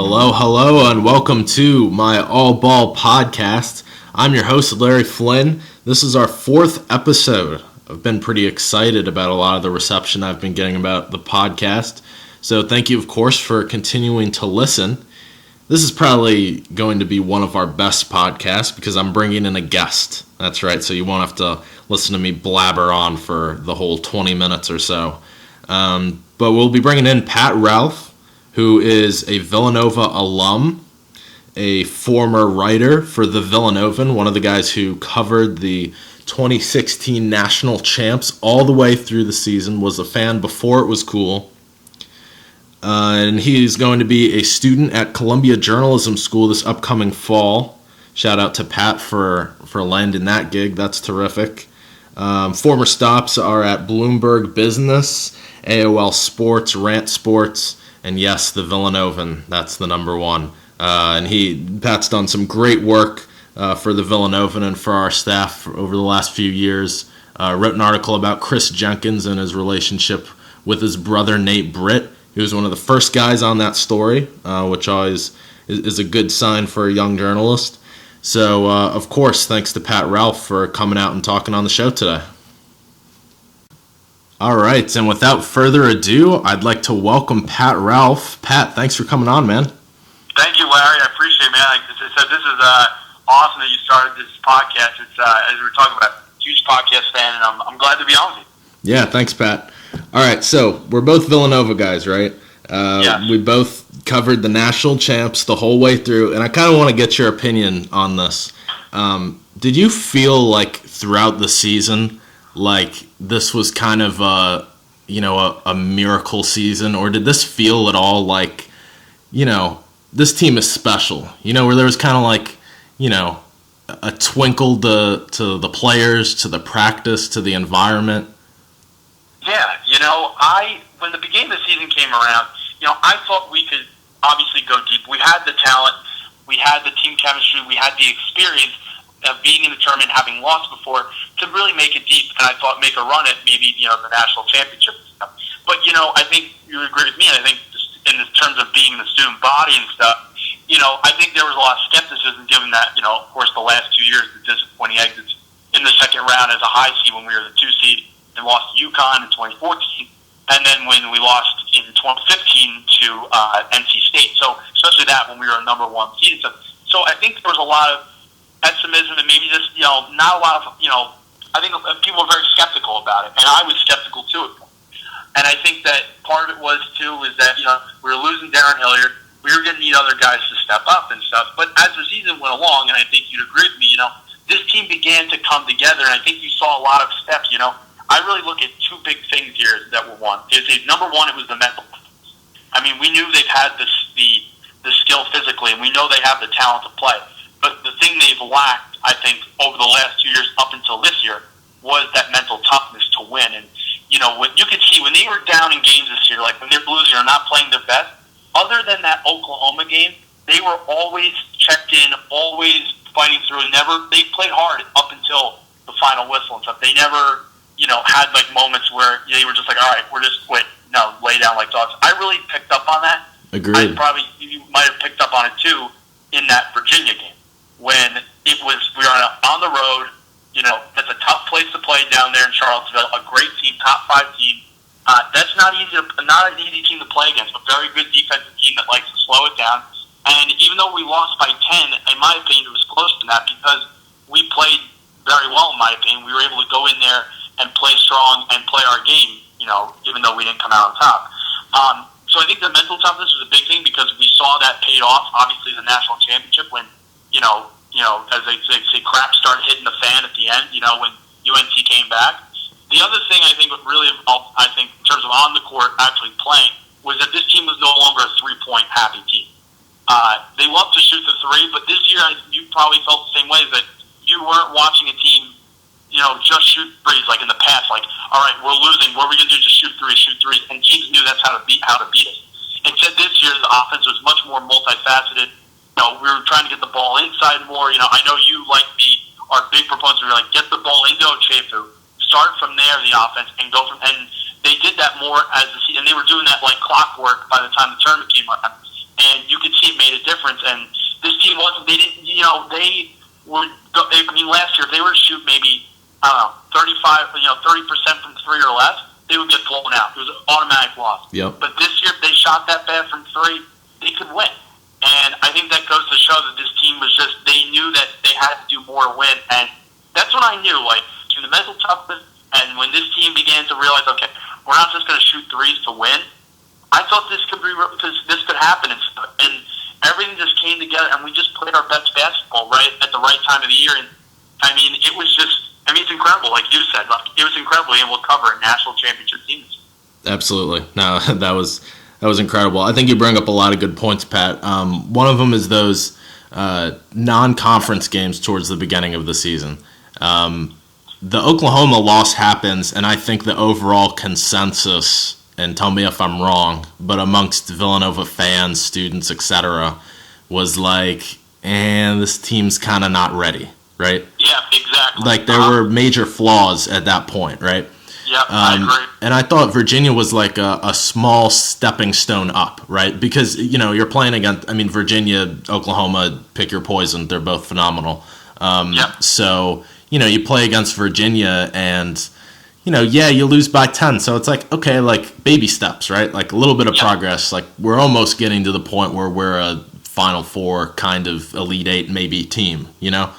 Hello, hello, and welcome to my All Ball podcast. I'm your host, Larry Flynn. This is our fourth episode. I've been pretty excited about a lot of the reception I've been getting about the podcast. So thank you, of course, for continuing to listen. This is probably going to be one of our best podcasts because I'm bringing in a guest. That's right, so you won't have to listen to me blabber on for the whole 20 minutes or so. But we'll be bringing in Pat Ralph, who is a Villanova alum, a former writer for the Villanovan, one of the guys who covered the 2016 national champs all the way through the season, was a fan before it was cool. And he's going to be a student at Columbia Journalism School this upcoming fall. Shout out to Pat for landing that gig. That's terrific. Former stops are at Bloomberg Business, AOL Sports, Rant Sports, and yes, the Villanovan. That's the number one. And Pat's done some great work for the Villanovan and for our staff over the last few years. Wrote an article about Chris Jenkins and his relationship with his brother Nate Britt. He was one of the first guys on that story, which always is a good sign for a young journalist. So, of course, thanks to Pat Ralph for coming out and talking on the show today. All right, and without further ado, I'd like to welcome Pat Ralph. Pat, thanks for coming on, man. Thank you, Larry. I appreciate it, man. Like I said, this is awesome that you started this podcast. It's as we were talking about, huge podcast fan, and I'm glad to be on with you. Yeah, thanks, Pat. All right, so we're both Villanova guys, right? Yes. We both covered the national champs the whole way through, and I kind of want to get your opinion on this. Did you feel like throughout the season, like this was kind of a miracle season, or did this feel at all like, this team is special? Where there was kind of like, a twinkle to the players, to the practice, to the environment? Yeah, when the beginning of the season came around, I thought we could obviously go deep. We had the talent, we had the team chemistry, we had the experience of being in the tournament, having lost before, to really make it deep, and I thought make a run at maybe, the national championship and stuff. But, I think you agree with me, and I think just in terms of being in the student body and stuff, I think there was a lot of skepticism given that, of course, the last 2 years, the disappointing exits in the second round as a high seed when we were the 2 seed, and lost to UConn in 2014, and then when we lost in 2015 to NC State. So especially that when we were a number 1 seed. So I think there was a lot of pessimism and maybe just not a lot of I think people were very skeptical about it, and I was skeptical too. And I think that part of it was too is that we were losing Darren Hilliard. We were going to need other guys to step up and stuff. But as the season went along, and I think you'd agree with me, this team began to come together, and I think you saw a lot of steps. I really look at 2 big things here that were one. Number one, it was the mental. I mean, we knew they've had the skill physically, and we know they have the talent to play. But the thing they've lacked, I think, over the last 2 years up until this year, was that mental toughness to win. And, what you could see when they were down in games this year, like when they're losing or not playing their best, other than that Oklahoma game, they were always checked in, always fighting through. They played hard up until the final whistle and stuff. They never had like moments where they were just like, all right, we're just quit. No, lay down like dogs. I really picked up on that. Agreed. You might have picked up on it too in that Virginia game when we were on the road. That's a tough place to play down there in Charlottesville. A great team, top 5 team. That's not an easy team to play against. A very good defensive team that likes to slow it down. And even though we lost by 10, in my opinion, it was close to that because we played very well. In my opinion, we were able to go in there and play strong and play our game, even though we didn't come out on top. So I think the mental toughness was a big thing because we saw that paid off, obviously, the national championship when, as they say, crap started hitting the fan at the end, when UNC came back. The other thing I think really, in terms of on the court actually playing, was that this team was no longer a 3-point happy team. They love to shoot the 3, but this year you probably felt the same way, that you weren't watching a team just shoot threes like in the past. Like, all right, we're losing. What are we going to do? Just shoot threes. And teams knew that's how to beat us. Instead, this year the offense was much more multifaceted. We were trying to get the ball inside more. I know you are big proponents. We're like, get the ball into Ochefu, start from there the offense, and go from. And they did that more as the season. And they were doing that like clockwork by the time the tournament came around. and you could see it made a difference. And this team wasn't. They didn't. They were. I mean, last year if they were to shoot maybe 35, 30% from three or less, they would get blown out. It was an automatic loss. Yep. But this year, if they shot that bad from three, they could win. And I think that goes to show that this team was just, they knew that they had to do more to win. And that's when I knew, like, through the mental toughness, and when this team began to realize, okay, we're not just going to shoot threes to win, I thought this could be, because this could happen. And everything just came together, and we just played our best basketball right at the right time of the year. And, I mean, it was just, it's incredible, like you said. Like, it was incredible being able to cover a national championship team. Absolutely. No, that was incredible. I think you bring up a lot of good points, Pat. One of them is those non-conference games towards the beginning of the season. The Oklahoma loss happens, and I think the overall consensus, and tell me if I'm wrong, but amongst Villanova fans, students, etc., was like, this team's kind of not ready, right? Yeah, exactly. Like, there were major flaws at that point, right? Yeah, I agree. And I thought Virginia was like a small stepping stone up, right? Because, you're playing against, Virginia, Oklahoma, pick your poison. They're both phenomenal. So, you play against Virginia and, you lose by 10. So it's like, okay, like baby steps, right? Like a little bit of progress. Like we're almost getting to the point where we're a Final Four kind of Elite Eight maybe team, Yep.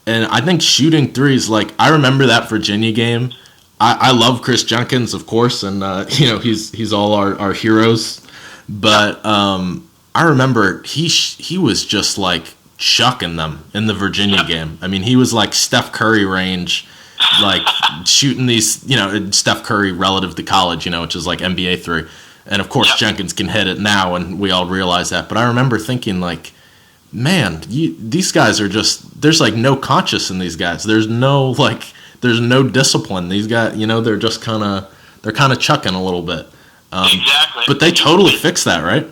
And I think shooting threes, like I remember that Virginia game. I love Chris Jenkins, of course, and he's all our heroes. But I remember he was just like chucking them in the Virginia game. I mean, he was like Steph Curry range, like shooting these, Steph Curry relative to college, which is like NBA three. And of course, Jenkins can hit it now, and we all realize that. But I remember thinking like, man, these guys are just, there's like no conscience in these guys. There's no discipline. These guys, they're just kind of chucking a little bit. Exactly. But they totally fixed that, right?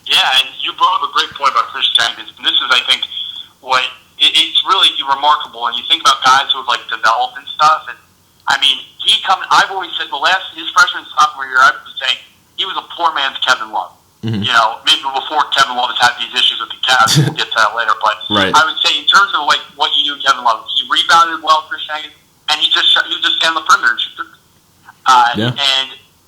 Yeah, and you brought up a great point about Chris Jenkins. And this is, I think, what it's really remarkable. And you think about guys who have like developed and stuff. And I've always said his freshman sophomore year, I was saying he was a poor man's Kevin Love. Mm-hmm. Maybe before Kevin Love has had these issues with the Cavs, we'll get to that later. But right. I would say in terms of like what you knew Kevin Love, he rebounded well for Jenkins, and he just stand on the perimeter and shoot.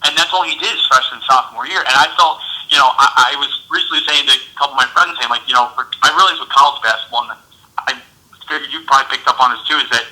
And that's all he did his freshman sophomore year. And I felt, I was recently saying to a couple of my friends, saying like, I realized with college basketball, and I figured you probably picked up on this too, is that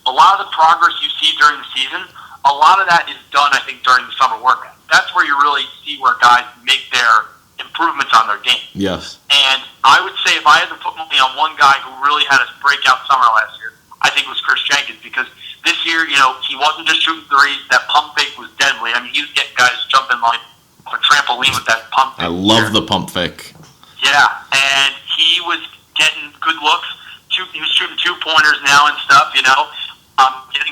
a lot of the progress you see during the season, a lot of that is done, I think, during the summer workout. That's where you really see where guys make their improvements on their game. Yes. And I would say if I had to put money on one guy who really had a breakout summer last year, I think it was Chris Jenkins, because this year, he wasn't just shooting threes. That pump fake was deadly. He was getting guys jumping like off a trampoline with that pump fake. I love the pump fake. Yeah, and he was getting good looks. He was shooting 2-pointers now and stuff, getting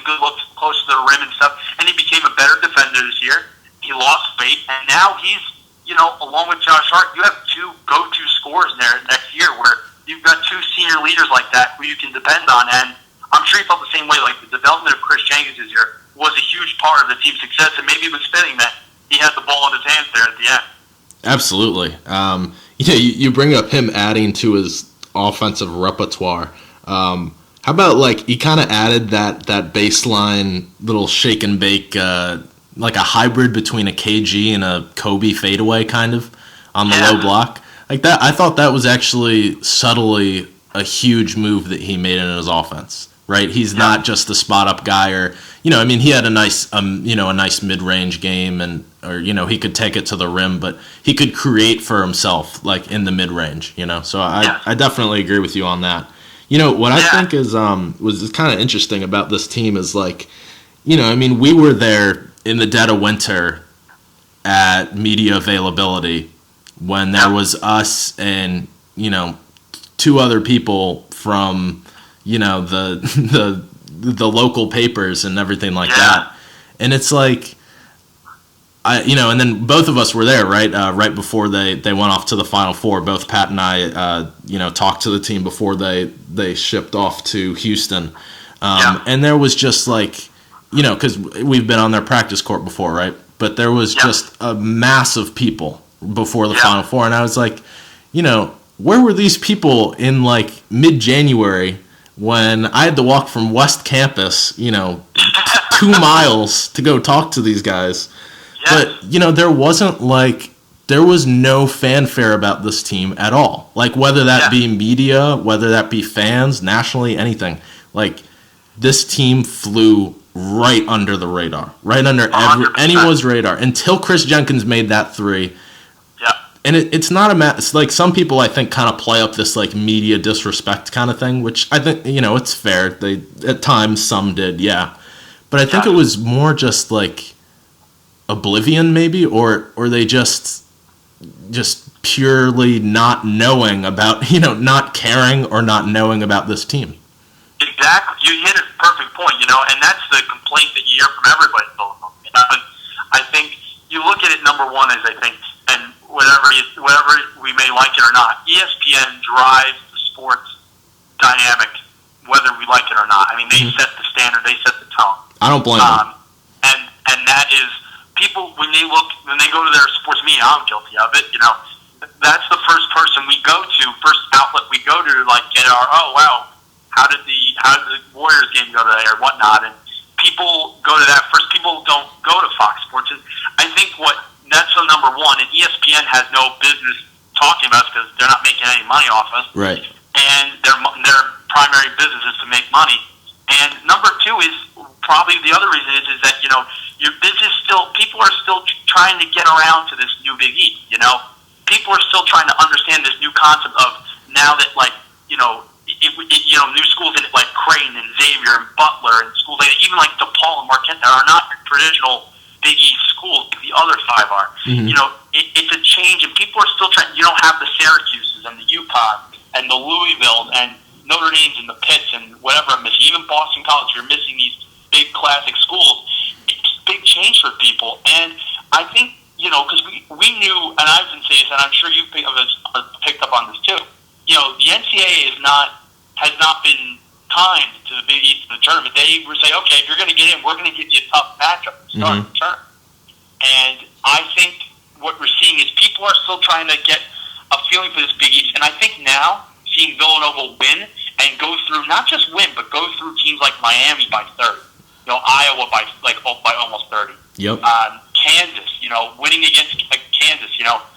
good looks close to the rim and stuff. And he became a better defender this year. He lost weight, and now he's, along with Josh Hart, you have two go-to scorers there next year where you've got two senior leaders like that who you can depend on. And I'm sure he felt the same way. Like the development of Chris Jenkins this year was a huge part of the team's success, and maybe it was fitting that he had the ball in his hands there at the end. Absolutely. You bring up him adding to his offensive repertoire. How about like he kind of added that baseline little shake and bake, like a hybrid between a KG and a Kobe fadeaway kind of on the low block like that. I thought that was actually subtly a huge move that he made in his offense. Right, he's not just the spot up guy, or he had a nice a nice mid range game, or he could take it to the rim, but he could create for himself like in the mid range. So I definitely agree with you on that. What I think is was kind of interesting about this team is like, we were there in the dead of winter at media availability when there was us and two other people from the local papers and everything like that. And it's like, and then both of us were there, right? Right before they went off to the Final Four. Both Pat and I, talked to the team before they shipped off to Houston. And there was just like, because we've been on their practice court before, right? But there was just a mass of people before the Final Four, and I was like, where were these people in like mid-January when I had to walk from West Campus, 2 miles to go talk to these guys? Yes. But, there was no fanfare about this team at all. Like, whether that be media, whether that be fans, nationally, anything. Like, this team flew right under the radar. Right under anyone's radar. Until Chris Jenkins made that three. Yeah. And it's not it's like some people, I think, kind of play up this, like, media disrespect kind of thing, which I think, it's fair. They, at times, some did, yeah. But I think it was more just, like, oblivion, maybe, or they just purely not knowing about, not caring or not knowing about this team. Exactly. You hit a perfect point, and that's the complaint that you hear from everybody. I think you look at it, number one is, I think, and whatever we may like it or not, ESPN drives the sports dynamic, whether we like it or not. I mean, they set the standard, they set the tone. I don't blame them. And that is, people, when they go to their sports media, I'm guilty of it, that's the first person we go to, first outlet we go to, like, get our, how did the Warriors game go today or whatnot, and people go to that first. People don't go to Fox Sports, and I think that's the number one, and ESPN has no business talking about us because they're not making any money off us, right? And their primary business is to make money. And number two is probably the other reason is that your business people are still trying to get around to this new Big East. People are still trying to understand this new concept of now that new schools in like Creighton and Xavier and Butler and schools like even like DePaul and Marquette that are not your traditional Big East schools. The other five are. Mm-hmm. It's a change, and people are still trying. You don't have the Syracuses and the UConn and the Louisville and Notre Dames and the Pitts and whatever I'm missing. Even Boston College, you're missing these big classic schools. It's a big change for people, and I think because we knew, and I've been saying this, and I'm sure you picked up on this too. The NCAA has not been kind to the Big East of the tournament. They would say, okay, if you're going to get in, we're going to give you a tough matchup to start the tournament. And I think what we're seeing is people are still trying to get a feeling for this Big East. And I think now, seeing Villanova win and go through, not just win, but go through teams like Miami by 30, Iowa by almost 30. Yep. Kansas, winning against Kansas,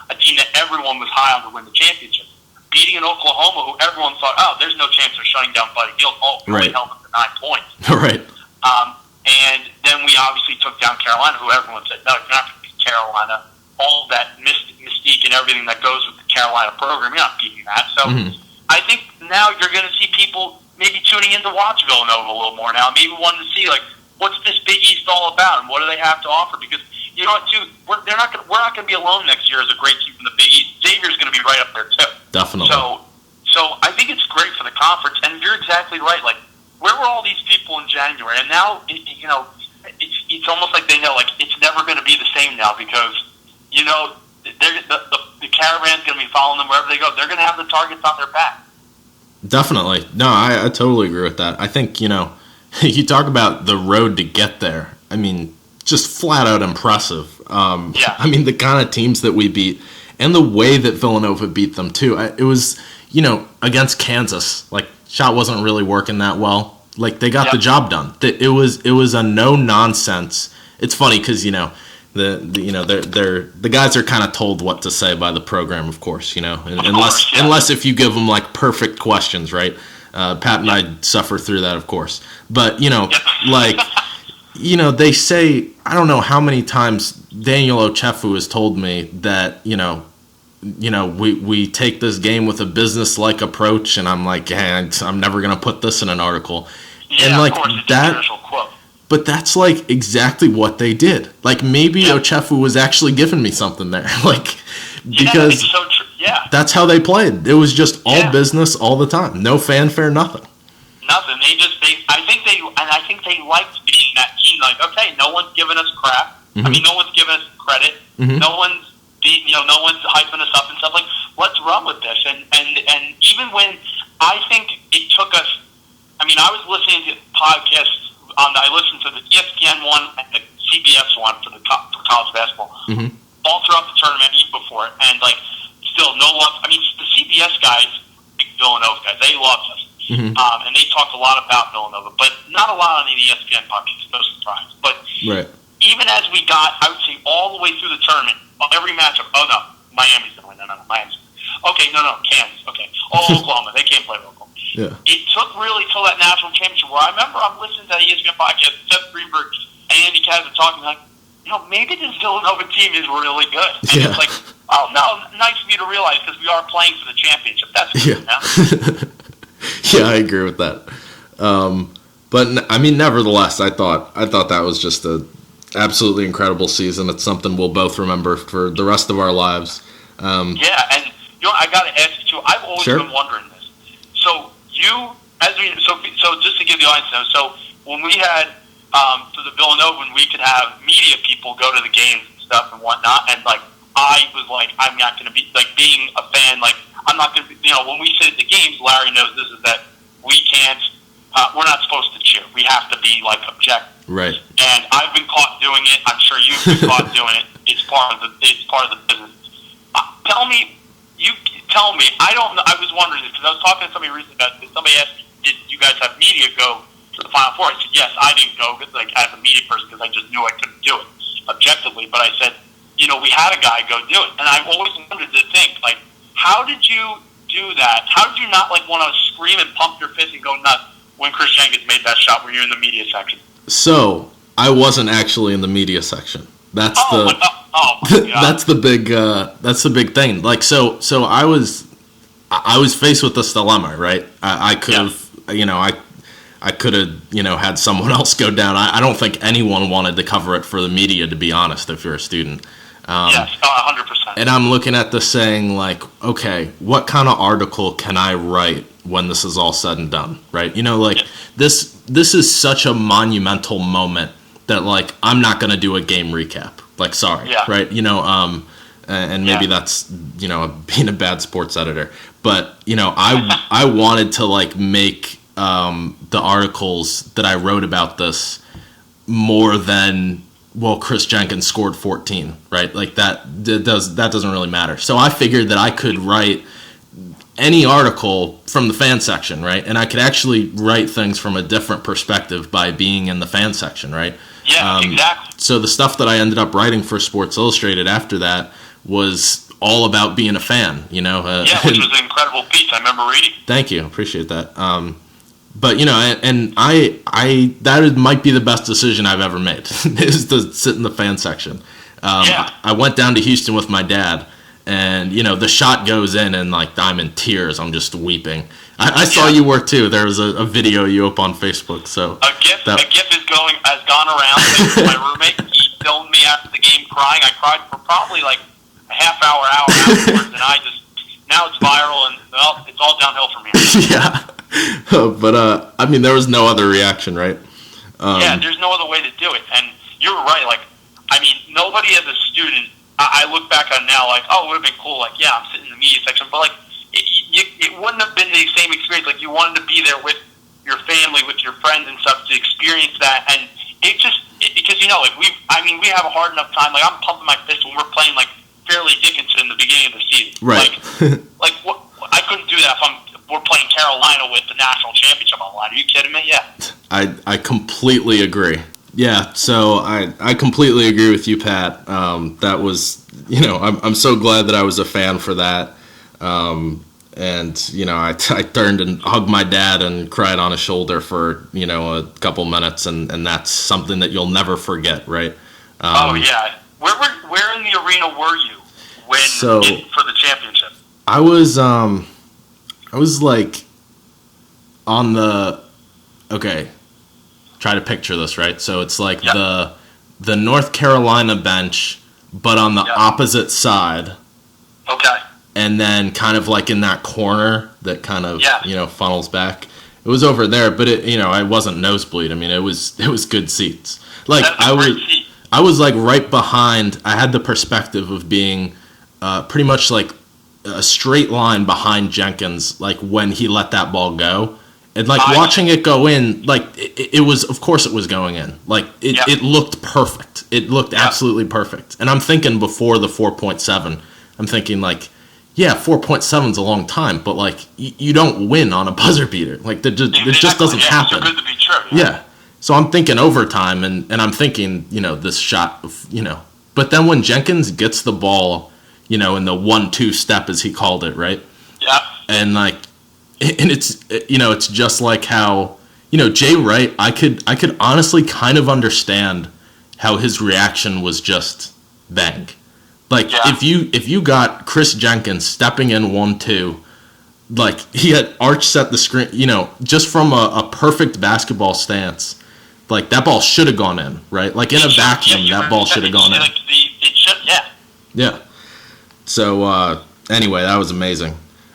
a team that everyone was high on to win the championship. Beating an Oklahoma, who everyone thought, there's no chance of shutting down Buddy Hield. Really held them to 9 points. Right. And then we obviously took down Carolina, who everyone said, no, you're not going to beat Carolina. All that mystique and everything that goes with the Carolina program, you're not beating that. So I think now you're going to see people maybe tuning in to watch Villanova a little more now, maybe wanting to see, like, what's this Big East all about and what do they have to offer? Because you know what, too, we're not going to be alone next year as a great team from the Big East. Xavier's going to be right up there too. Definitely. So I think it's great for the conference, and you're exactly right. Like, where were all these people in January? And now, it's almost like they know, like, it's never going to be the same now because, the caravan's going to be following them wherever they go. They're going to have the targets on their back. Definitely. No, I totally agree with that. I think, you talk about the road to get there. I mean, just flat out impressive. I mean, the kind of teams that we beat and the way that Villanova beat them, too. It was, against Kansas. Like, shot wasn't really working that well. Like, they got the job done. It was a no-nonsense. It's funny because, the guys are kind of told what to say by the program, of course, unless if you give them, like, perfect questions, right? Pat and I suffer through that, of course. But, they say, I don't know how many times Daniel Ochefu has told me that, we take this game with a business-like approach, and I'm like, I'm never going to put this in an article. Yeah, and, like, of course, it's that, a traditional quote. But that's, like, exactly what they did. Like, maybe Ochefu was actually giving me something there. Like, because it's so that's how they played. It was just all business all the time. No fanfare, nothing. Nothing. I think they liked being that team. Like, okay, no one's giving us crap. I mean, no one's giving us credit. No one's hyping us up and stuff. Like, let's run with this. And even when I think it took us, I mean, I was listening to podcasts. I listened to the ESPN one and the CBS one for college basketball. all throughout the tournament, even before it, and like still no love. I mean, the CBS guys, big Villanova guys, they loved us, and they talked a lot about Villanova, but not a lot on the ESPN podcast. No surprise. But even as we got, I would say, all the way through the tournament, every matchup. Oh no, Miami's gonna win. No, Miami's. Okay, no, Kansas. Okay, Oklahoma. They can't play local. Yeah. It took really till that national championship where I remember I'm listening to the ESPN podcast, Seth Greenberg and Andy Kazan talking like, maybe this Villanova team is really good. And it's like, oh no, nice for you to realize because we are playing for the championship. That's good. Yeah, I agree with that. But I mean, nevertheless, I thought that was just a absolutely incredible season. It's something we'll both remember for the rest of our lives. And I got to ask you too. I've always been wondering this. So so just to give the audience know, so when we had for the Villanovan, we could have media people go to the games and stuff and whatnot, and like I was like, I'm not going to be like being a fan. Like I'm not going to be. When we sit at the games, Larry knows this is that we can't. We're not supposed to cheer. We have to be like objective. Right. And I've been caught doing it. I'm sure you've been caught doing it. It's part of the business. Tell me. I don't know. I was wondering this because I was talking to somebody recently about this. Somebody asked me, "Did you guys have media go to the Final Four?" I said, "Yes." I didn't go like as a media person because I just knew I couldn't do it objectively. But I said, we had a guy go do it, and I've always wanted to think like, how did you do that? How did you not like want to scream and pump your fist and go nuts when Chris Jenkins made that shot when you're in the media section? So I wasn't actually in the media section. That's that's the big thing. Like so I was faced with this dilemma, right? I could have I could have had someone else go down. I don't think anyone wanted to cover it for the media, to be honest. If you're a student, yes, 100%. And I'm looking at this saying like, okay, what kind of article can I write when this is all said and done, right? This is such a monumental moment that like I'm not gonna do a game recap. Like, sorry, right? And maybe that's being a bad sports editor, but I wanted to like make the articles that I wrote about this more than Chris Jenkins scored 14, right? Like that doesn't really matter. So I figured that I could write any article from the fan section, right? And I could actually write things from a different perspective by being in the fan section, right? Yeah, exactly. So the stuff that I ended up writing for Sports Illustrated after that was all about being a fan, which was an incredible piece. I remember reading. Thank you, appreciate that. But and I that might be the best decision I've ever made is to sit in the fan section. I went down to Houston with my dad, and the shot goes in, and like I'm in tears. I'm just weeping. I saw you were too. There was a video you up on Facebook. So a GIF has gone around. My roommate, he filmed me after the game crying. I cried for probably like a half hour afterwards, and now it's viral, and it's all downhill from here. Yeah, but I mean, there was no other reaction, right? There's no other way to do it, and you're right. Like, I mean, nobody as a student. I look back on it now, like, oh, it would have been cool. Like, I'm sitting in the media section, but like, it wouldn't have been the same experience. Like, you wanted to be there with your family, with your friends and stuff to experience that, and because we have a hard enough time. Like, I'm pumping my fist when we're playing like Fairleigh Dickinson in the beginning of the season. Right. Like what, I couldn't do that if we're playing Carolina with the national championship on the line. Are you kidding me? Yeah. I completely agree. Yeah, so I completely agree with you, Pat. That was, I'm so glad that I was a fan for that. And, I turned and hugged my dad and cried on his shoulder for, a couple minutes, and that's something that you'll never forget, right? Oh, yeah. Where in the arena were you for the championship? I was like on try to picture this, right? So it's like the North Carolina bench, but on the opposite side. Okay. And then kind of like in that corner that kind of, funnels back. It was over there, but I wasn't nosebleed. I mean, it was good seats. Like I was like right behind. I had the perspective of being pretty much like a straight line behind Jenkins, like when he let that ball go. And, like, watching it go in, like, it was, of course it was going in. Like, it looked perfect. It looked absolutely perfect. And I'm thinking before the 4.7, I'm thinking, like, yeah, 4.7 is a long time, but, like, you don't win on a buzzer beater. Like, it just doesn't happen. It's too good to be true. Yeah. So I'm thinking overtime, and I'm thinking, this shot, But then when Jenkins gets the ball, in the 1-2 step, as he called it, right? Yeah. And, like, and it's just like how, Jay Wright, I could honestly kind of understand how his reaction was just bang. Like, if you got Chris Jenkins stepping in 1-2, like, he had Arch set the screen, just from a perfect basketball stance, like, that ball should have gone in, right? Like, in a vacuum, that ball should have gone in. It should, yeah. Yeah. So, anyway, that was amazing.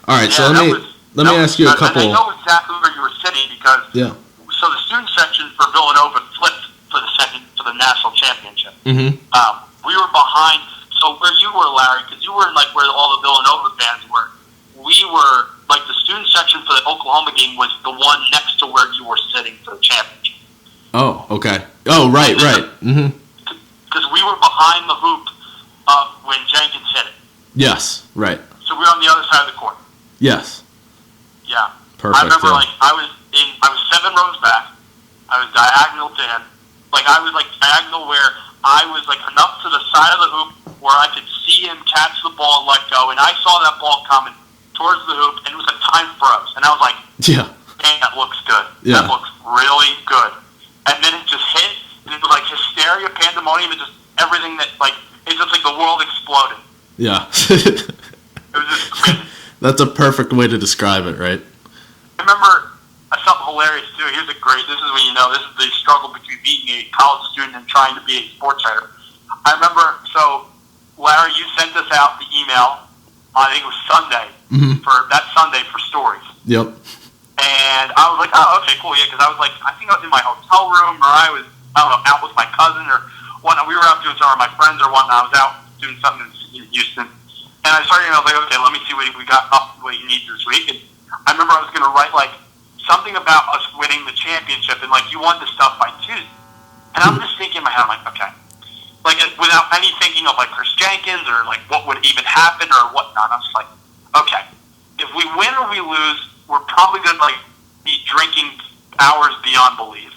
All right, so let me ask you a couple. And I know exactly where you were sitting because so the student section for Villanova flipped for the national championship. Mm-hmm. We were behind. So where you were, Larry, because you were in, like, where all the Villanova fans were. We were, like, the student section for the Oklahoma game was the one next to where you were sitting for the championship. Oh, okay. Oh, right. Mm-hmm. Because we were behind the hoop when Jenkins hit it. Yes, right. So we were on the other side of the court. Yes. Yeah. Perfect. I remember, like, I was 7 rows back. I was diagonal to him. Like, I was, like, diagonal where I was, like, enough to the side of the hoop where I could see him catch the ball and let go. And I saw that ball coming towards the hoop, and it was a time froze. And I was like, yeah, man, that looks good. Yeah. That looks really good. And then it just hit, and it was, like, hysteria, pandemonium, and just everything that, like, it's just like the world exploded. Yeah. It was just crazy. That's a perfect way to describe it, right? I remember something hilarious, too. This is when you know, this is the struggle between being a college student and trying to be a sports writer. I remember, so, Larry, you sent us out the email, I think it was Sunday, for stories. Yep. And I was like, oh, okay, cool, yeah, because I was like, I think I was in my hotel room, or I was, I don't know, out with my cousin, or whatnot. We were out doing something with my friends or whatnot. I was out doing something in Houston. And I started, I was like, okay, let me see what we got up, what you need this week. And I remember I was going to write, like, something about us winning the championship, and, like, you won the stuff by Tuesday. And I'm just thinking in my head, I'm like, okay. Like, without any thinking of, like, Chris Jenkins or, like, what would even happen or whatnot. I'm just like, okay, if we win or we lose, we're probably going to, like, be drinking hours beyond belief.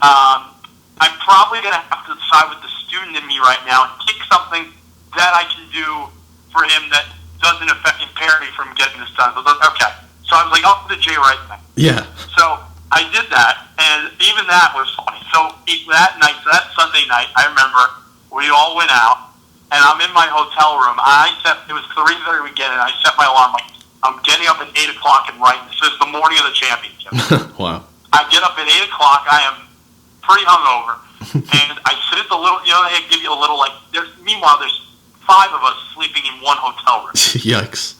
I'm probably going to have to decide with the student in me right now and pick something that I can do for him that doesn't impair me from getting this done. So, okay. So I was like, oh, the Jay Wright thing. Yeah. So I did that, and even that was funny. So that night, that Sunday night, I remember we all went out, and I'm in my hotel room. It was 3:30 we get in, and I set my alarm, like, I'm getting up at 8 o'clock and writing. This is the morning of the championship. Wow. I get up at 8 o'clock. I am pretty hungover, and I sit at the little, they give you a little, like, meanwhile, there's 5 of us sleeping in one hotel room. Yikes.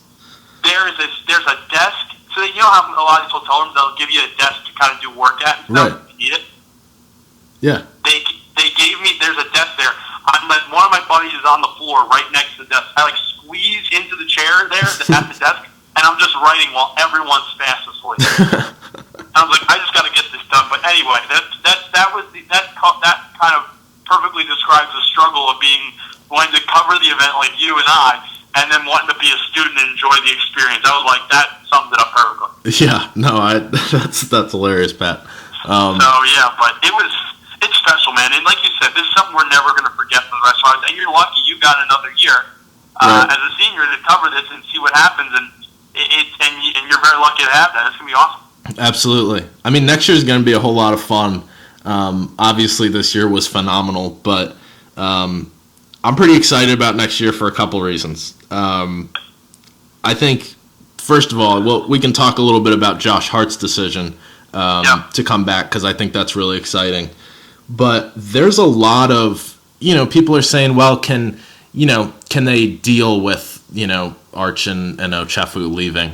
There's a desk. So you know how a lot of these hotel rooms, they'll give you a desk to kind of do work at and stuff if you need it? Yeah. They gave me, there's a desk there. One of my buddies is on the floor right next to the desk. I, like, squeeze into the chair there at the desk, and I'm just writing while everyone's fast asleep. I was like, I just got to get this done. But anyway, that kind of perfectly describes the struggle of wanting to cover the event like you and I, and then wanting to be a student and enjoy the experience. I was like, that sums it up perfectly. Yeah, no, that's hilarious, Pat. But it's special, man. And like you said, this is something we're never going to forget for the rest of our lives. And you're lucky you got another year as a senior to cover this and see what happens. And you're very lucky to have that. It's going to be awesome. Absolutely. I mean, next year is going to be a whole lot of fun. Obviously, this year was phenomenal, but I'm pretty excited about next year for a couple reasons. I think, first of all, we can talk a little bit about Josh Hart's decision to come back, because I think that's really exciting. But there's a lot of, people are saying, well, can they deal with, Arch and Ochefu leaving?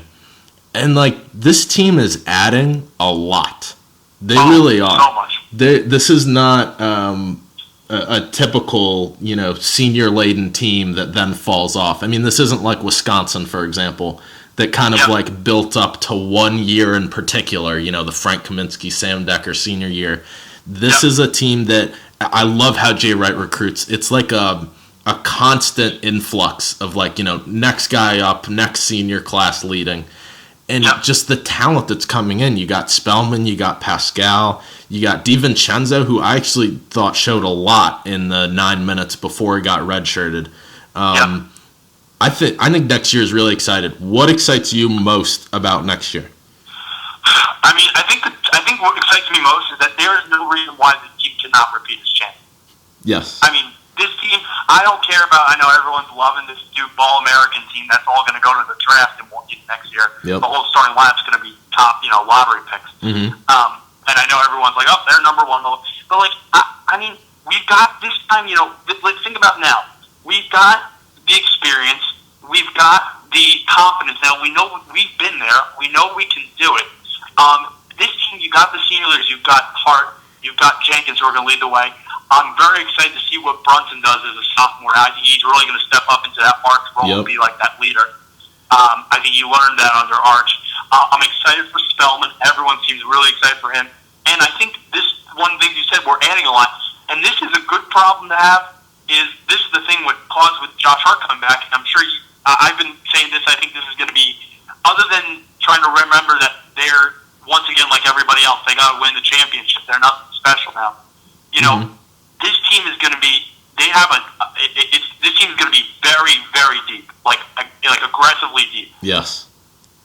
And, like, this team is adding a lot. They really are. So much. This is not a typical, senior-laden team that then falls off. I mean, this isn't like Wisconsin, for example, that kind of like built up to 1 year in particular, the Frank Kaminsky, Sam Decker senior year. This is a team that I love how Jay Wright recruits. It's like a constant influx of like, next guy up, next senior class leading. And just the talent that's coming in. You got Spellman, you got Pascal, you got DiVincenzo, who I actually thought showed a lot in the 9 minutes before he got redshirted. I think next year is really excited. What excites you most about next year? I mean, I think what excites me most is that there is no reason why this team cannot repeat as champion. Yes. I mean, this team, I don't care about, I know everyone's loving this Duke All-American team. That's all going to go to the draft next year. Yep. The whole starting lineup's going to be top, lottery picks. Mm-hmm. And I know everyone's like, oh, they're number one. But, like, I mean, we've got this time, let's think about now. We've got the experience. We've got the confidence. Now, we know we've been there. We know we can do it. This team, you got the senior leaders. You've got Hart. You've got Jenkins who are going to lead the way. I'm very excited to see what Brunson does as a sophomore. I think he's really going to step up into that Arch role and be like that leader. I think you learned that under Arch. I'm excited for Spellman. Everyone seems really excited for him. And I think this one thing you said, we're adding a lot. And this is a good problem to have. This is the thing with Josh Hart coming back. And I'm sure I've been saying this. I think this is going to be, other than trying to remember that they're, once again, like everybody else, they got to win the championship. They're nothing special now. This team is going to be. They have this team is going to be very, very deep, like aggressively deep. Yes.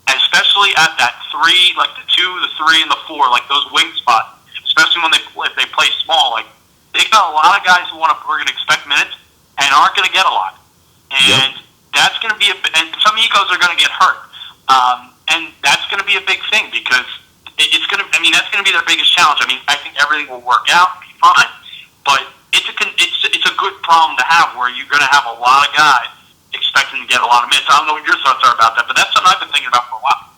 And especially at that 3, like the 2, the 3, and the 4, like those wing spots. Especially if they play small, like they got a lot of guys who are going to expect minutes and aren't going to get a lot. And that's going to be and some egos are going to get hurt. And that's going to be a big thing because it's going to. I mean, that's going to be their biggest challenge. I mean, I think everything will work out, be fine. But it's a good problem to have where you're going to have a lot of guys expecting to get a lot of minutes. I don't know what your thoughts are about that, but that's something I've been thinking about for a while.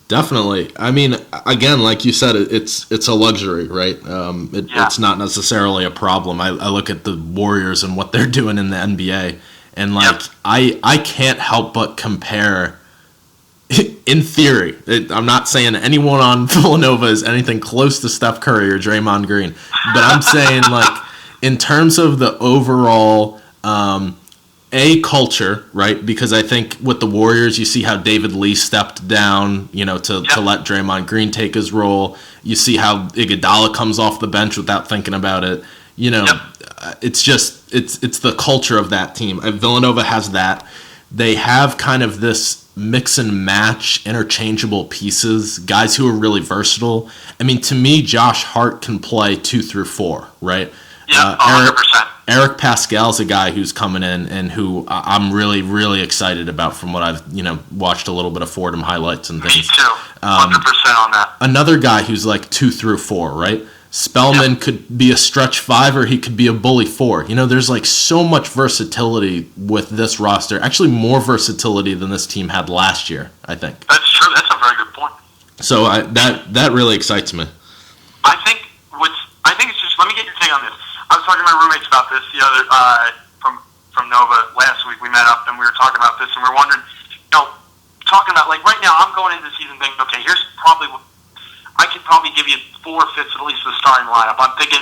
Definitely. I mean, again, like you said, it's a luxury, right? It's not necessarily a problem. I look at the Warriors and what they're doing in the NBA, and like I can't help but compare. In theory, I'm not saying anyone on Villanova is anything close to Steph Curry or Draymond Green, but I'm saying like in terms of the overall culture, right? Because I think with the Warriors, you see how David Lee stepped down, to let Draymond Green take his role. You see how Iguodala comes off the bench without thinking about it. It's just it's the culture of that team. Villanova has that. They have kind of this mix and match, interchangeable pieces, guys who are really versatile. I mean, to me, Josh Hart can play 2 through 4, right? Yeah, 100%. Eric Pascal's a guy who's coming in and who I'm really, really excited about from what I've, watched a little bit of Fordham highlights and things. Me too. 100% on that. Another guy who's like 2 through 4, right? Spellman could be a stretch 5 or he could be a bully 4. There's like so much versatility with this roster. Actually, more versatility than this team had last year, I think. That's true. That's a very good point. So that really excites me. I think it's just. Let me get your take on this. I was talking to my roommates about this the other from Nova last week. We met up and we were talking about this and we were wondering, talking about like right now. I'm going into the season thinking, okay, here's probably what. I could probably give you 4/5 at least of the starting lineup. I'm thinking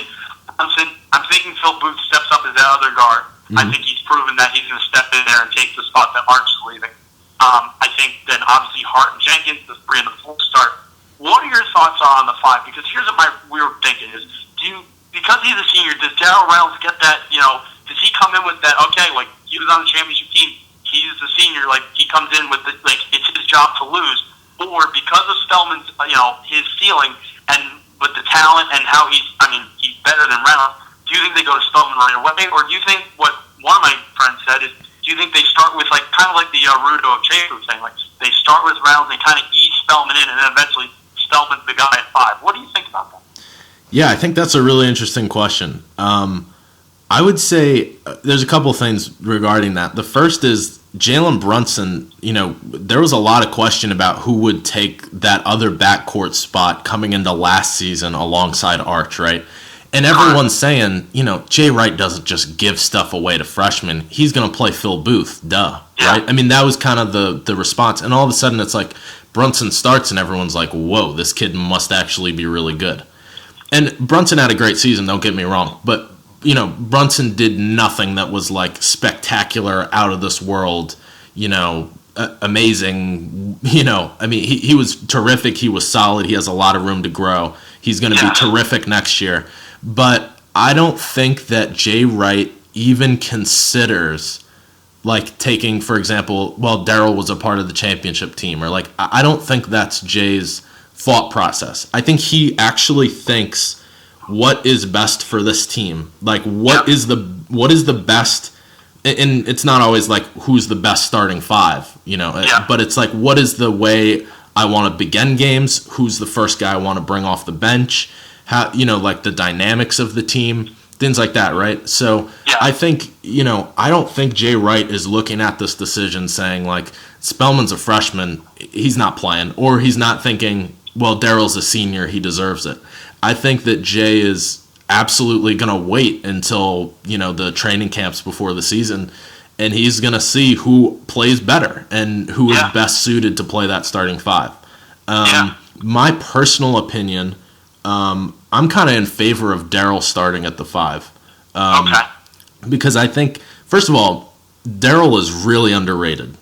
Phil Booth steps up as that other guard. Mm-hmm. I think he's proven that he's going to step in there and take the spot that Arch is leaving. I think then obviously Hart and Jenkins, the 3 and the 4 start. What are your thoughts on the 5? Because here's what we were thinking is, because he's a senior, does Darryl Reynolds get that? Does he come in with that? Okay, like he was on the championship team. He's the senior. Like he comes in with it's his job to lose. Or because of Spellman's, his ceiling and with the talent and how he's better than Reynolds, do you think they go to Spellman right away? Or do you think what one of my friends said is, do you think they start with kind of like the Rudo of Chafer thing, like they start with Reynolds and kind of ease Spellman in and then eventually Spellman's the guy at 5? What do you think about that? Yeah, I think that's a really interesting question. I would say there's a couple things regarding that. The first is Jalen Brunson, there was a lot of question about who would take that other backcourt spot coming into last season alongside Arch, right? And everyone's saying, Jay Wright doesn't just give stuff away to freshmen. He's going to play Phil Booth, duh, right? I mean, that was kind of the response. And all of a sudden, it's like Brunson starts, and everyone's like, whoa, this kid must actually be really good. And Brunson had a great season, don't get me wrong. But, Brunson did nothing that was, like, spectacular, out of this world, amazing. I mean, he was terrific. He was solid. He has a lot of room to grow. He's going to be terrific next year. But I don't think that Jay Wright even considers, like, taking, for example, Daryl was a part of the championship team, or, like, I don't think that's Jay's thought process. I think he actually thinks, what is best for this team? Like, what is the best, and it's not always like who's the best starting five, but it's like, what is the way I want to begin games? Who's the first guy I want to bring off the bench? How, like the dynamics of the team, things like that, right? So I think, I don't think Jay Wright is looking at this decision saying, like, Spellman's a freshman, he's not playing, or he's not thinking, Daryl's a senior, he deserves it. I think that Jay is absolutely going to wait until, the training camps before the season, and he's going to see who plays better and who is best suited to play that starting five. My personal opinion, I'm kind of in favor of Daryl starting at the five. Because I think, first of all, Daryl is really underrated.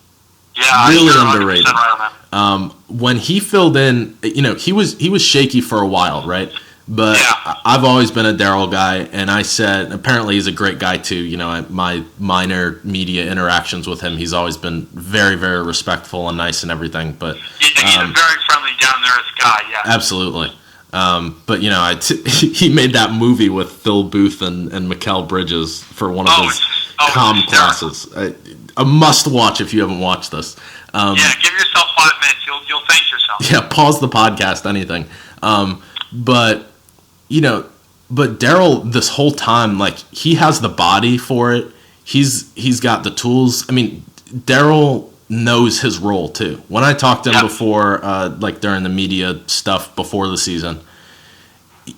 Yeah, really you're underrated. 100% right on that. When he filled in, he was shaky for a while, right? But I've always been a Daryl guy, and I said, apparently he's a great guy too. My minor media interactions with him, he's always been very, very respectful and nice and everything. But he's a very friendly, down there guy. Yeah, absolutely. But he made that movie with Phil Booth and Mikal Bridges for one of his comm classes. A must watch if you haven't watched this. Give yourself 5 minutes. You'll thank yourself. Yeah, pause the podcast, anything. But Daryl, this whole time, like, he has the body for it. He's got the tools. I mean, Daryl knows his role too. When I talked to him before, like during the media stuff before the season,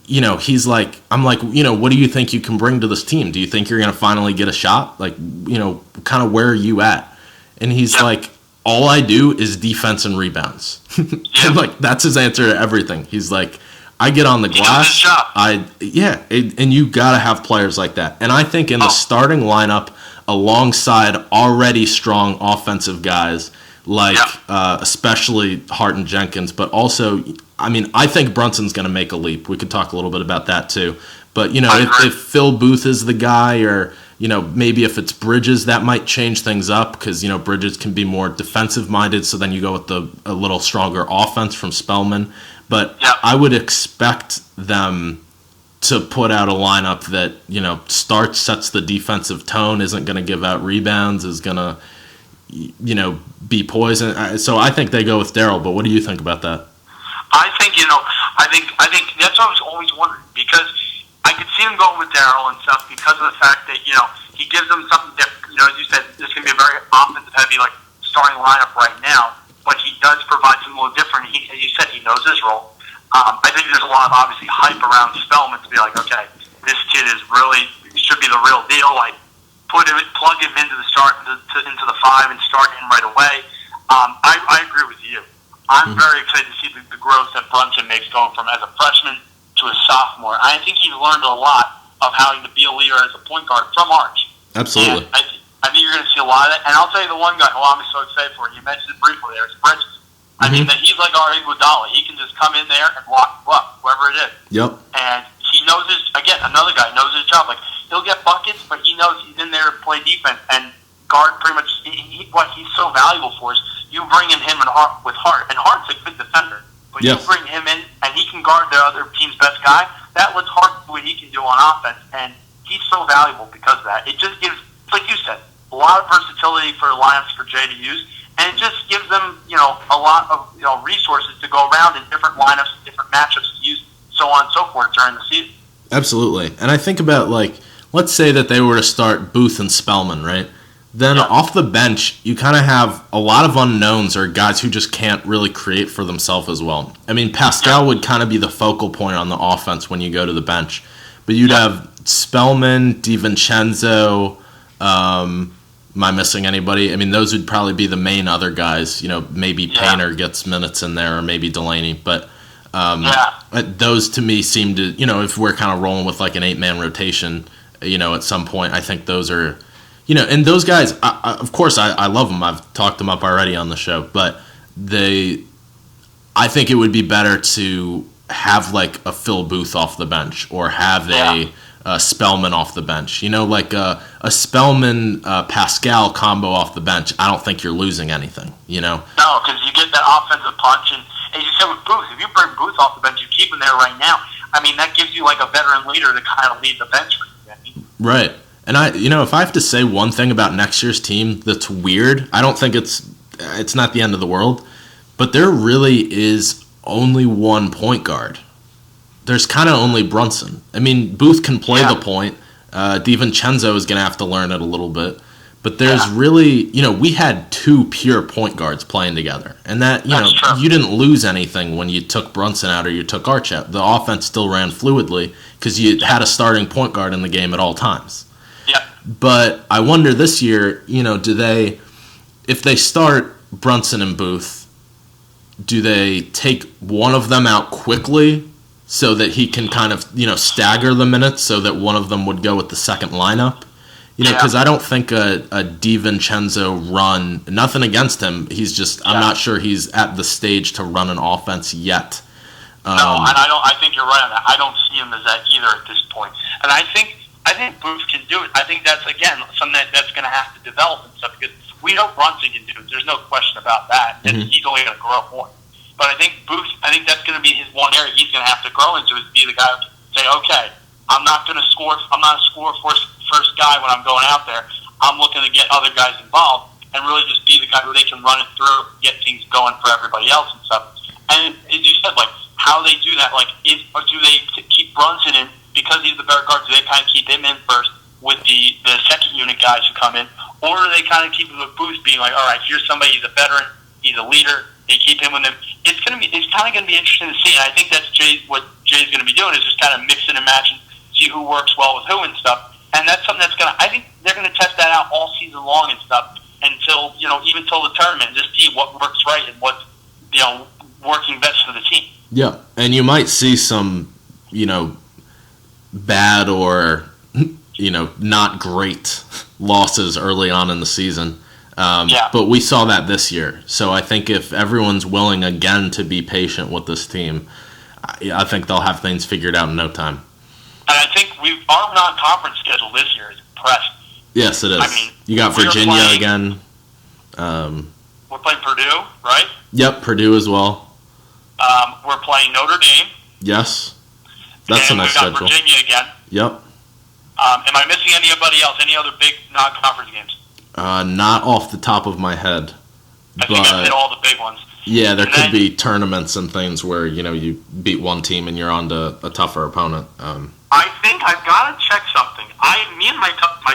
he's like, I'm like, what do you think you can bring to this team? Do you think you're going to finally get a shot? Like, kind of where are you at? And he's like, all I do is defense and rebounds. And like, that's his answer to everything. He's like, I get on the glass. And you got to have players like that. And I think in the starting lineup, alongside already strong offensive guys, like especially Hart and Jenkins, but also, I mean, I think Brunson's going to make a leap. We could talk a little bit about that too. But, if Phil Booth is the guy, or, maybe if it's Bridges, that might change things up, because, Bridges can be more defensive-minded, so then you go with a little stronger offense from Spellman. But I would expect them to put out a lineup that, starts, sets the defensive tone, isn't going to give out rebounds, is going to, be poison. So I think they go with Daryl, but what do you think about that? I think that's what I was always wondering, because I could see him going with Daryl and stuff because of the fact that, he gives them something different. As you said, this can be a very offensive-heavy, like, starting lineup right now, but he does provide something a little different. As you said, he knows his role. I think there's a lot of, obviously, hype around Spellman to be like, okay, this kid should be the real deal. Like, plug him into the five and start him right away. I agree with you. I'm very excited to see the growth that Brunson makes going from as a freshman to a sophomore. I think he's learned a lot of how to be a leader as a point guard from Arch. Absolutely. And I think you're going to see a lot of that. And I'll tell you the one guy who I'm so excited for, you mentioned it briefly there, is Bridges. I mean, that he's like our Iguodala. He can just come in there and lock you up, wherever it is. Yep. And he knows another guy knows his job. Like, he'll get buckets, but he knows he's in there to play defense and guard pretty much. What he's so valuable for is you bring in him with Hart. And Hart's a good defender. But you bring him in, and he can guard the other team's best guy. That lets Hart do what he can do on offense. And he's so valuable because of that. It just gives, like you said, a lot of versatility for lineups for Jay to use. And it just gives them, a lot of resources to go around in different lineups, different matchups to use, so on and so forth during the season. Absolutely. And I think about, like, let's say that they were to start Booth and Spellman, right? Then off the bench, you kind of have a lot of unknowns, or guys who just can't really create for themselves as well. I mean, Pascal would kind of be the focal point on the offense when you go to the bench. But you'd have Spellman, DiVincenzo, Am I missing anybody? I mean, those would probably be the main other guys. Maybe Painter gets minutes in there, or maybe Delaney. But those to me seem to, if we're kind of rolling with like an 8-man rotation, at some point, I think those are, and those guys, of course, I love them. I've talked them up already on the show. But I think it would be better to have like a Phil Booth off the bench, or have a Spellman off the bench. Like a Spellman Pascal combo off the bench. I don't think you're losing anything. No, because you get that offensive punch, and as you said with Booth, if you bring Booth off the bench, you keep him there right now. I mean, that gives you like a veteran leader to kind of lead the bench. Right. And if I have to say one thing about next year's team that's weird, I don't think it's not the end of the world, but there really is only one point guard. There's kind of only Brunson. I mean, Booth can play the point. DiVincenzo is going to have to learn it a little bit. But there's really, we had 2 pure point guards playing together. And that, you didn't lose anything when you took Brunson out or you took Arch out. The offense still ran fluidly because you had a starting point guard in the game at all times. Yeah. But I wonder this year, if they start Brunson and Booth, do they take one of them out quickly so that he can kind of, stagger the minutes so that one of them would go with the second lineup? Because I don't think a DiVincenzo run, nothing against him, he's just, I'm not sure he's at the stage to run an offense yet. No, and I think you're right on that. I don't see him as that either at this point. And I think Booth can do it. I think that's, again, something that's going to have to develop and stuff, because we know Brunson can do it. There's no question about that. Mm-hmm. He's only going to grow more. But I think Booth, that's going to be his one area he's going to have to grow into, is be the guy who can say, okay, I'm not going to score. I'm not a score first guy when I'm going out there. I'm looking to get other guys involved and really just be the guy who they can run it through, get things going for everybody else and stuff. And as you said, like, how they do that, like, or do they keep Brunson in because he's the better guard? Do they kind of keep him in first with the second unit guys who come in, or do they kind of keep him with Booth, being like, all right, here's somebody, he's a veteran, he's a leader. They keep him with them. It's kind of going to be interesting to see. And I think that's what Jay's going to be doing, is just kind of mixing and matching, see who works well with who and stuff. And that's something that's I think they're going to test that out all season long and stuff until, even till the tournament, just see what works right and what's, working best for the team. Yeah. And you might see some, bad or, not great losses early on in the season. But we saw that this year. So I think if everyone's willing again to be patient with this team, I think they'll have things figured out in no time. And I think our non-conference schedule this year is impressive. Yes, it is. I mean, you got Virginia again. We're playing Purdue, right? Yep, Purdue as well. We're playing Notre Dame. Yes. That's a nice schedule. We got Virginia again. Yep. Am I missing anybody else? Any other big non-conference games? Not off the top of my head. I think I've hit all the big ones. Yeah, there could be tournaments and things where, you beat one team and you're on to a tougher opponent. I think I've got to check something. Me and my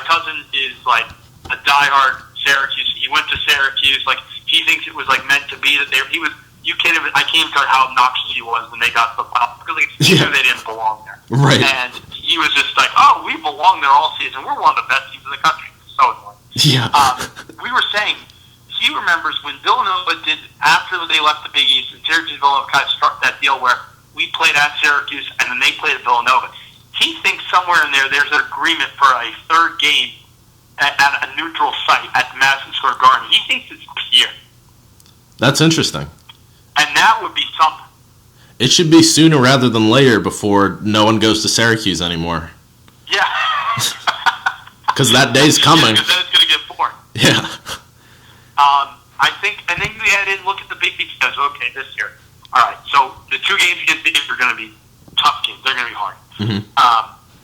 cousin is like a diehard Syracuse. He went to Syracuse. Like, he thinks it was like meant to be that he was. You can't even. I can't even tell you how obnoxious he was when they got to the final, because he knew they didn't belong there. Right. And he was just like, "Oh, we belong there all season. We're one of the best teams in the country." So annoying. Yeah. We were saying, he remembers when Villanova did, after they left the Big East, and Syracuse and Villanova kind of struck that deal where we played at Syracuse and then they played at Villanova. He thinks somewhere in there's an agreement for a third game at a neutral site at Madison Square Garden. He thinks it's this year. That's interesting. And that would be something. It should be sooner rather than later before no one goes to Syracuse anymore. Yeah. Because that day's coming. Because then it's going to get boring. Yeah. I think, and then you add in, look at the Big East guys. Okay, this year. All right, so the 2 games against the Knicks are going to be tough games. They're going to be hard. Mm-hmm.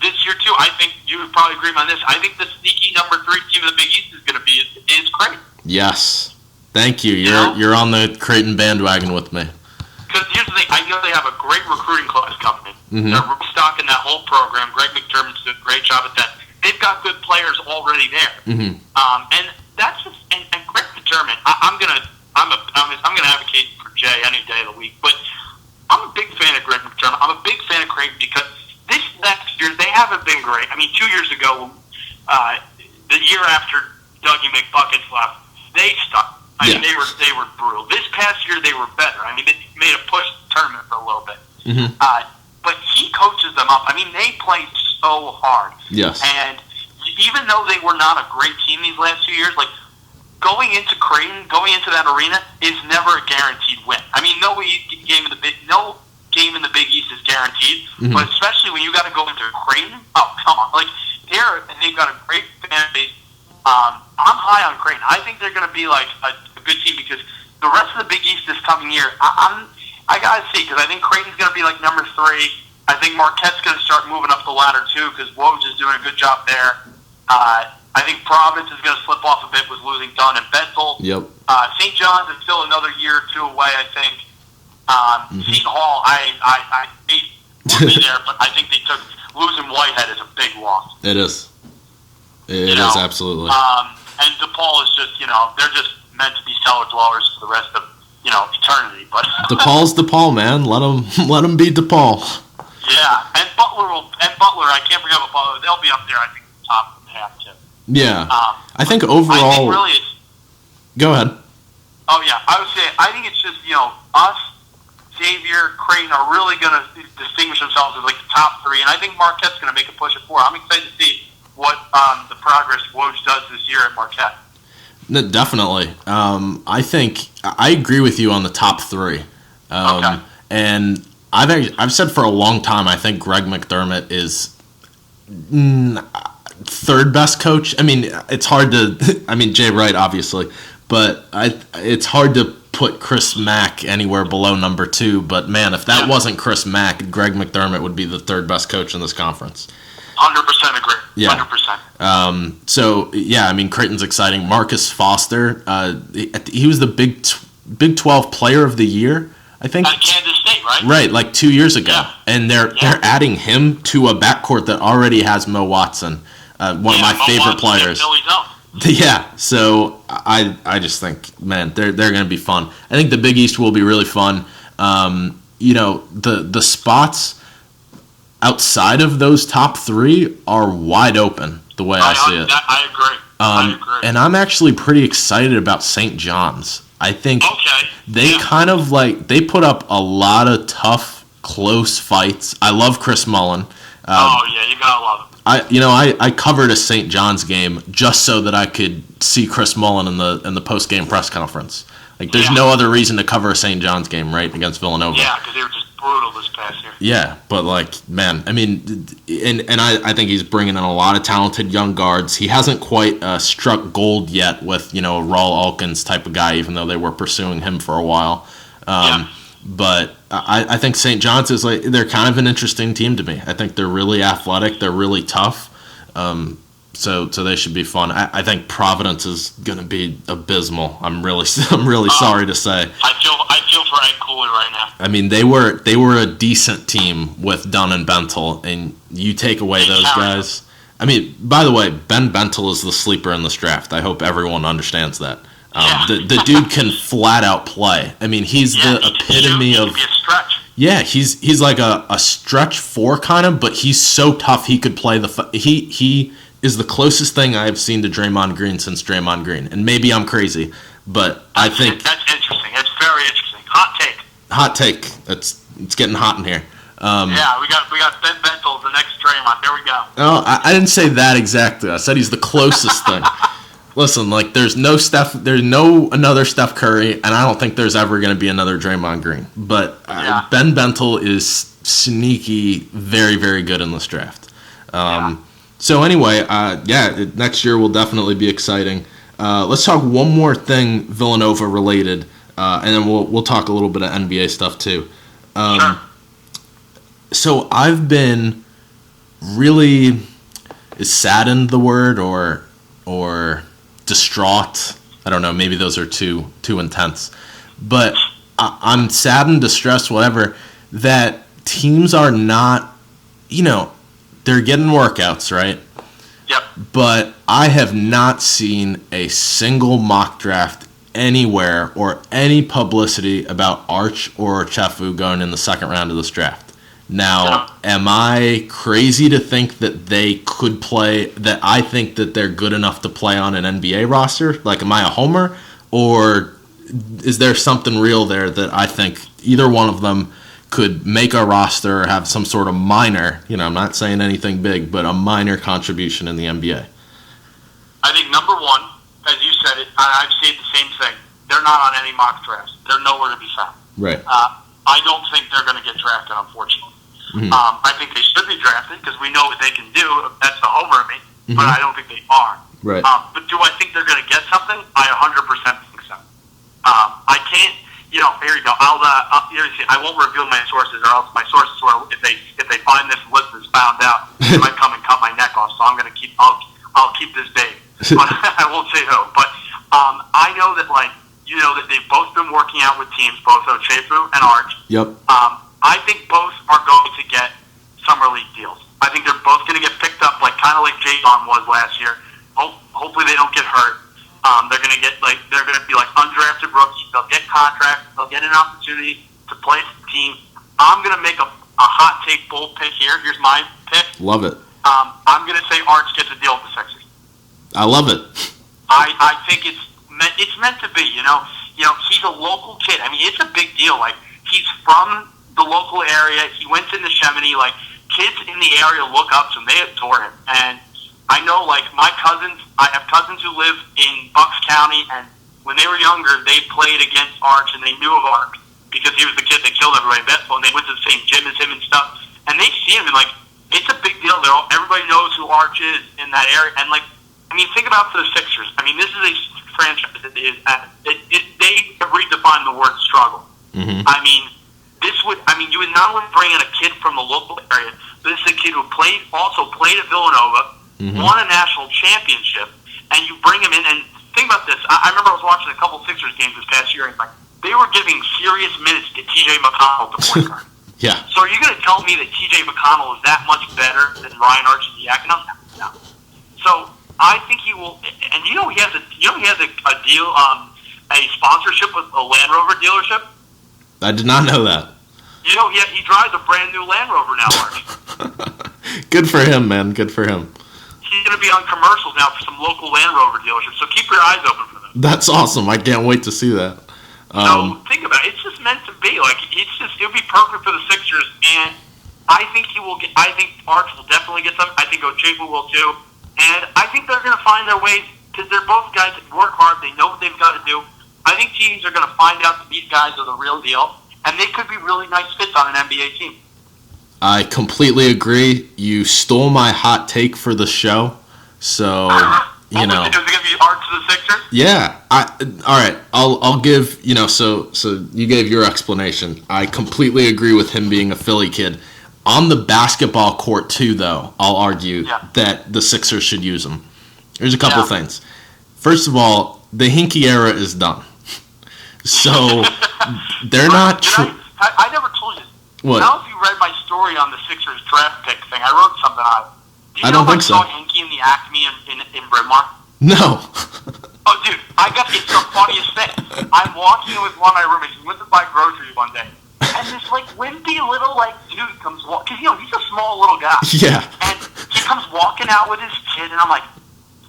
This year, too, I think you would probably agree on this. I think the sneaky number 3 team of the Big East is going to be is Creighton. Yes. Thank you. You're on the Creighton bandwagon with me. Because here's the thing. I know they have a great recruiting class coming in. Mm-hmm. They're restocking that whole program. Greg McDermott's doing a great job at that. They've got good players already there. Mm-hmm. And that's just and Greg McDermott. I'm gonna advocate for Jay any day of the week. But I'm a big fan of Greg McDermott. I'm a big fan of Creighton because this next year they haven't been great. I mean, 2 years ago, the year after Dougie McBuckets left, they stunk. I mean, they were brutal. This past year, they were better. I mean, they made a push tournament for a little bit. Mm-hmm. But he coaches them up. I mean, they play so hard. Yes. And even though they were not a great team these last 2 years, like, going into Creighton, going into that arena is never a guaranteed win. I mean, no game in the Big East is guaranteed, but especially when you got to go into Creighton, oh, come on. Like, they've got a great fan base. I'm high on Creighton. I think they're going to be, like, a good team because the rest of the Big East this coming year, I got to see, because I think Creighton's going to be, like, number 3. I think Marquette's going to start moving up the ladder, too, because Woj is doing a good job there. I think Providence is going to slip off a bit with losing Dunn and Bentel. Yep. St. John's is still another year or two away, I think. Seton Hall, I hate to be there, but I think they took losing Whitehead is a big loss. It is. It is, absolutely. And DePaul is just, they're just meant to be cellar dwellers for the rest of, eternity. But DePaul's DePaul, man. Let them be DePaul. Yeah, and Butler, I can't forget about Butler. They'll be up there, I think, top half too. Yeah. I think overall. I think really it's, go ahead. Oh yeah, I would say I think it's just us, Xavier, Creighton are really going to distinguish themselves as like the top 3, and I think Marquette's going to make a push at 4. I'm excited to see what the progress Woj does this year at Marquette. No, definitely. I think I agree with you on the top 3. Okay. And I've said for a long time I think Greg McDermott is third best coach. I mean, it's hard to. I mean, Jay Wright obviously, but it's hard to put Chris Mack anywhere below number 2. But man, if that wasn't Chris Mack, Greg McDermott would be the third best coach in this conference. 100% agree. Yeah. 100%. So yeah, I mean, Creighton's exciting. Marcus Foster, he was the Big 12 Player of the Year, I think. At Kansas State, right? Right, like 2 years ago, Yeah. and they're adding him to a backcourt that already has Mo Watson, one of my favorite players. Yeah, so I just think, man, they're going to be fun. I think the Big East will be really fun. The spots outside of those top 3 are wide open, the way I see it. I agree. And I'm actually pretty excited about St. John's. I think they kind of they put up a lot of tough, close fights. I love Chris Mullen. You gotta love him. I covered a St. John's game just so that I could see Chris Mullen in the post game press conference. Like, there's no other reason to cover a St. John's game, right, against Villanova. Yeah, because they were just brutal this past year. Yeah, but man, I mean, and I think he's bringing in a lot of talented young guards. He hasn't quite struck gold yet with a Raul Alkins type of guy, even though they were pursuing him for a while. But I think St. John's is they're kind of an interesting team to me. I think they're really athletic. They're really tough. So they should be fun. I think Providence is going to be abysmal. I'm really sorry to say. I feel for Ed Cooley right now. I mean, they were a decent team with Dunn and Bentel, and you take away those guys. I mean, by the way, Ben Bentel is the sleeper in this draft. I hope everyone understands that. The dude can flat out play. I mean, he's the epitome of. Be a stretch. Yeah, he's like a stretch 4 kind of, but he's so tough he could play he is the closest thing I've seen to Draymond Green since Draymond Green. And maybe I'm crazy, but I think that's interesting. It's very interesting. Hot take. It's getting hot in here. We got Ben Bentel, the next Draymond. There we go. Oh, I didn't say that exactly. I said he's the closest thing. Listen, there's no another Steph Curry, and I don't think there's ever going to be another Draymond Green. But Ben Bentel is sneaky, very, very good in this draft. So anyway, next year will definitely be exciting. Let's talk one more thing Villanova related, and then we'll talk a little bit of NBA stuff too. Sure. So I've been really, is saddened the word or distraught? I don't know. Maybe those are too intense. But I'm saddened, distressed, whatever, that teams are not, they're getting workouts, right? Yep. But I have not seen a single mock draft anywhere or any publicity about Arch or Chefu going in the second round of this draft. Now, am I crazy to think that they could play, that I think that they're good enough to play on an NBA roster? Like, am I a homer? Or is there something real there that I think either one of them could make a roster or have some sort of minor, I'm not saying anything big, but a minor contribution in the NBA? I think number one, as you said it, I've said the same thing. They're not on any mock drafts. They're nowhere to be found. Right. I don't think they're going to get drafted, unfortunately. Mm-hmm. I think they should be drafted because we know what they can do. That's the homer in me, but I don't think they are. Right. But do I think they're going to get something? I 100% think so. I can't. Here you go. I won't reveal my sources, or else my sources will. If they find this list is found out, they might come and cut my neck off. So I'm going to keep. I'll keep this vague, but I won't say who. But I know that that they've both been working out with teams, both Ochefu and Arch. Yep. I think both are going to get summer league deals. I think they're both going to get picked up, kind of like Javon was last year. Hopefully they don't get hurt. They're going to get they're going to be undrafted rookies. They'll get contracts. They'll get an opportunity to play for the team. I'm going to make a hot take bold pick here. Here's my pick. Love it. I'm going to say Arch gets a deal with the Sixers. I love it. I think it's meant to be. He's a local kid. I mean, it's a big deal. He's from the local area. He went to Neshaminy. Kids in the area look up to him. They adore him. And I know, my cousins, I have cousins who live in Bucks County, and when they were younger, they played against Arch, and they knew of Arch because he was the kid that killed everybody in basketball, and they went to the same gym as him and stuff. And they see him, and, it's a big deal. Everybody knows who Arch is in that area. And, think about for the Sixers. This is a franchise that is, they have redefined the word struggle. Mm-hmm. You would not only bring in a kid from the local area, but this is a kid who also played at Villanova, mm-hmm. won a national championship, and you bring him in. And think about this. I remember I was watching a couple Sixers games this past year, and they were giving serious minutes to T.J. McConnell, the point guard. Yeah. So are you going to tell me that T.J. McConnell is that much better than Ryan Arcidiacono? No. So I think he will. And he has a deal, a sponsorship with a Land Rover dealership. I did not know that. He drives a brand new Land Rover now, Arch. Good for him, man. Good for him. He's going to be on commercials now for some local Land Rover dealerships, so keep your eyes open for them. That's awesome. I can't wait to see that. So think about it. It's just meant to be. It'll be perfect for the Sixers, and I think I think Arch will definitely get some. I think Ochefu will too, and I think they're going to find their ways because they're both guys that work hard. They know what they've got to do. I think teams are going to find out that these guys are the real deal, and they could be really nice fits on an NBA team. I completely agree. You stole my hot take for the show, so Is it going to be Arch to the Sixers? Yeah. All right. I'll give So you gave your explanation. I completely agree with him being a Philly kid. On the basketball court too, though, I'll argue that the Sixers should use him. There's a couple things. First of all, the Hinkie era is done. So they're not. I never told you. What? I don't know if you read my story on the Sixers draft pick thing. I wrote something on it. Do you I know don't think so. I saw Hinkie in the Acme in Bryn Mawr? No. Oh, dude, it's the funniest thing. I'm walking with one of my roommates. We went to buy groceries one day, and this wimpy little dude comes walking. Because he's a small little guy. Yeah. And he comes walking out with his kid, and I'm like,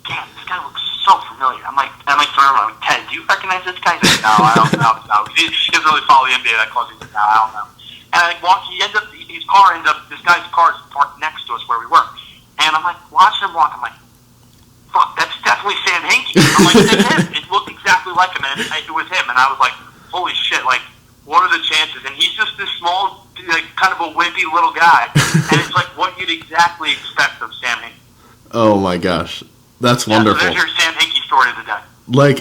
damn, this guy looks so familiar. I'm like, Ted, do you recognize this guy? He's like, no, I don't know. No. He doesn't really follow the NBA that close. He's like, no, I don't know. And this guy's car is parked next to us where we work. And I'm watching him walk. I'm like, fuck, that's definitely Sam Hinkie. I'm like, it's him. It looked exactly like him, and it was him. And I was like, holy shit, what are the chances? And he's just this small, kind of a wimpy little guy. And it's what you'd exactly expect of Sam Hinkie. Oh my gosh. That's wonderful. So there's your Sam Hinkie story of the day.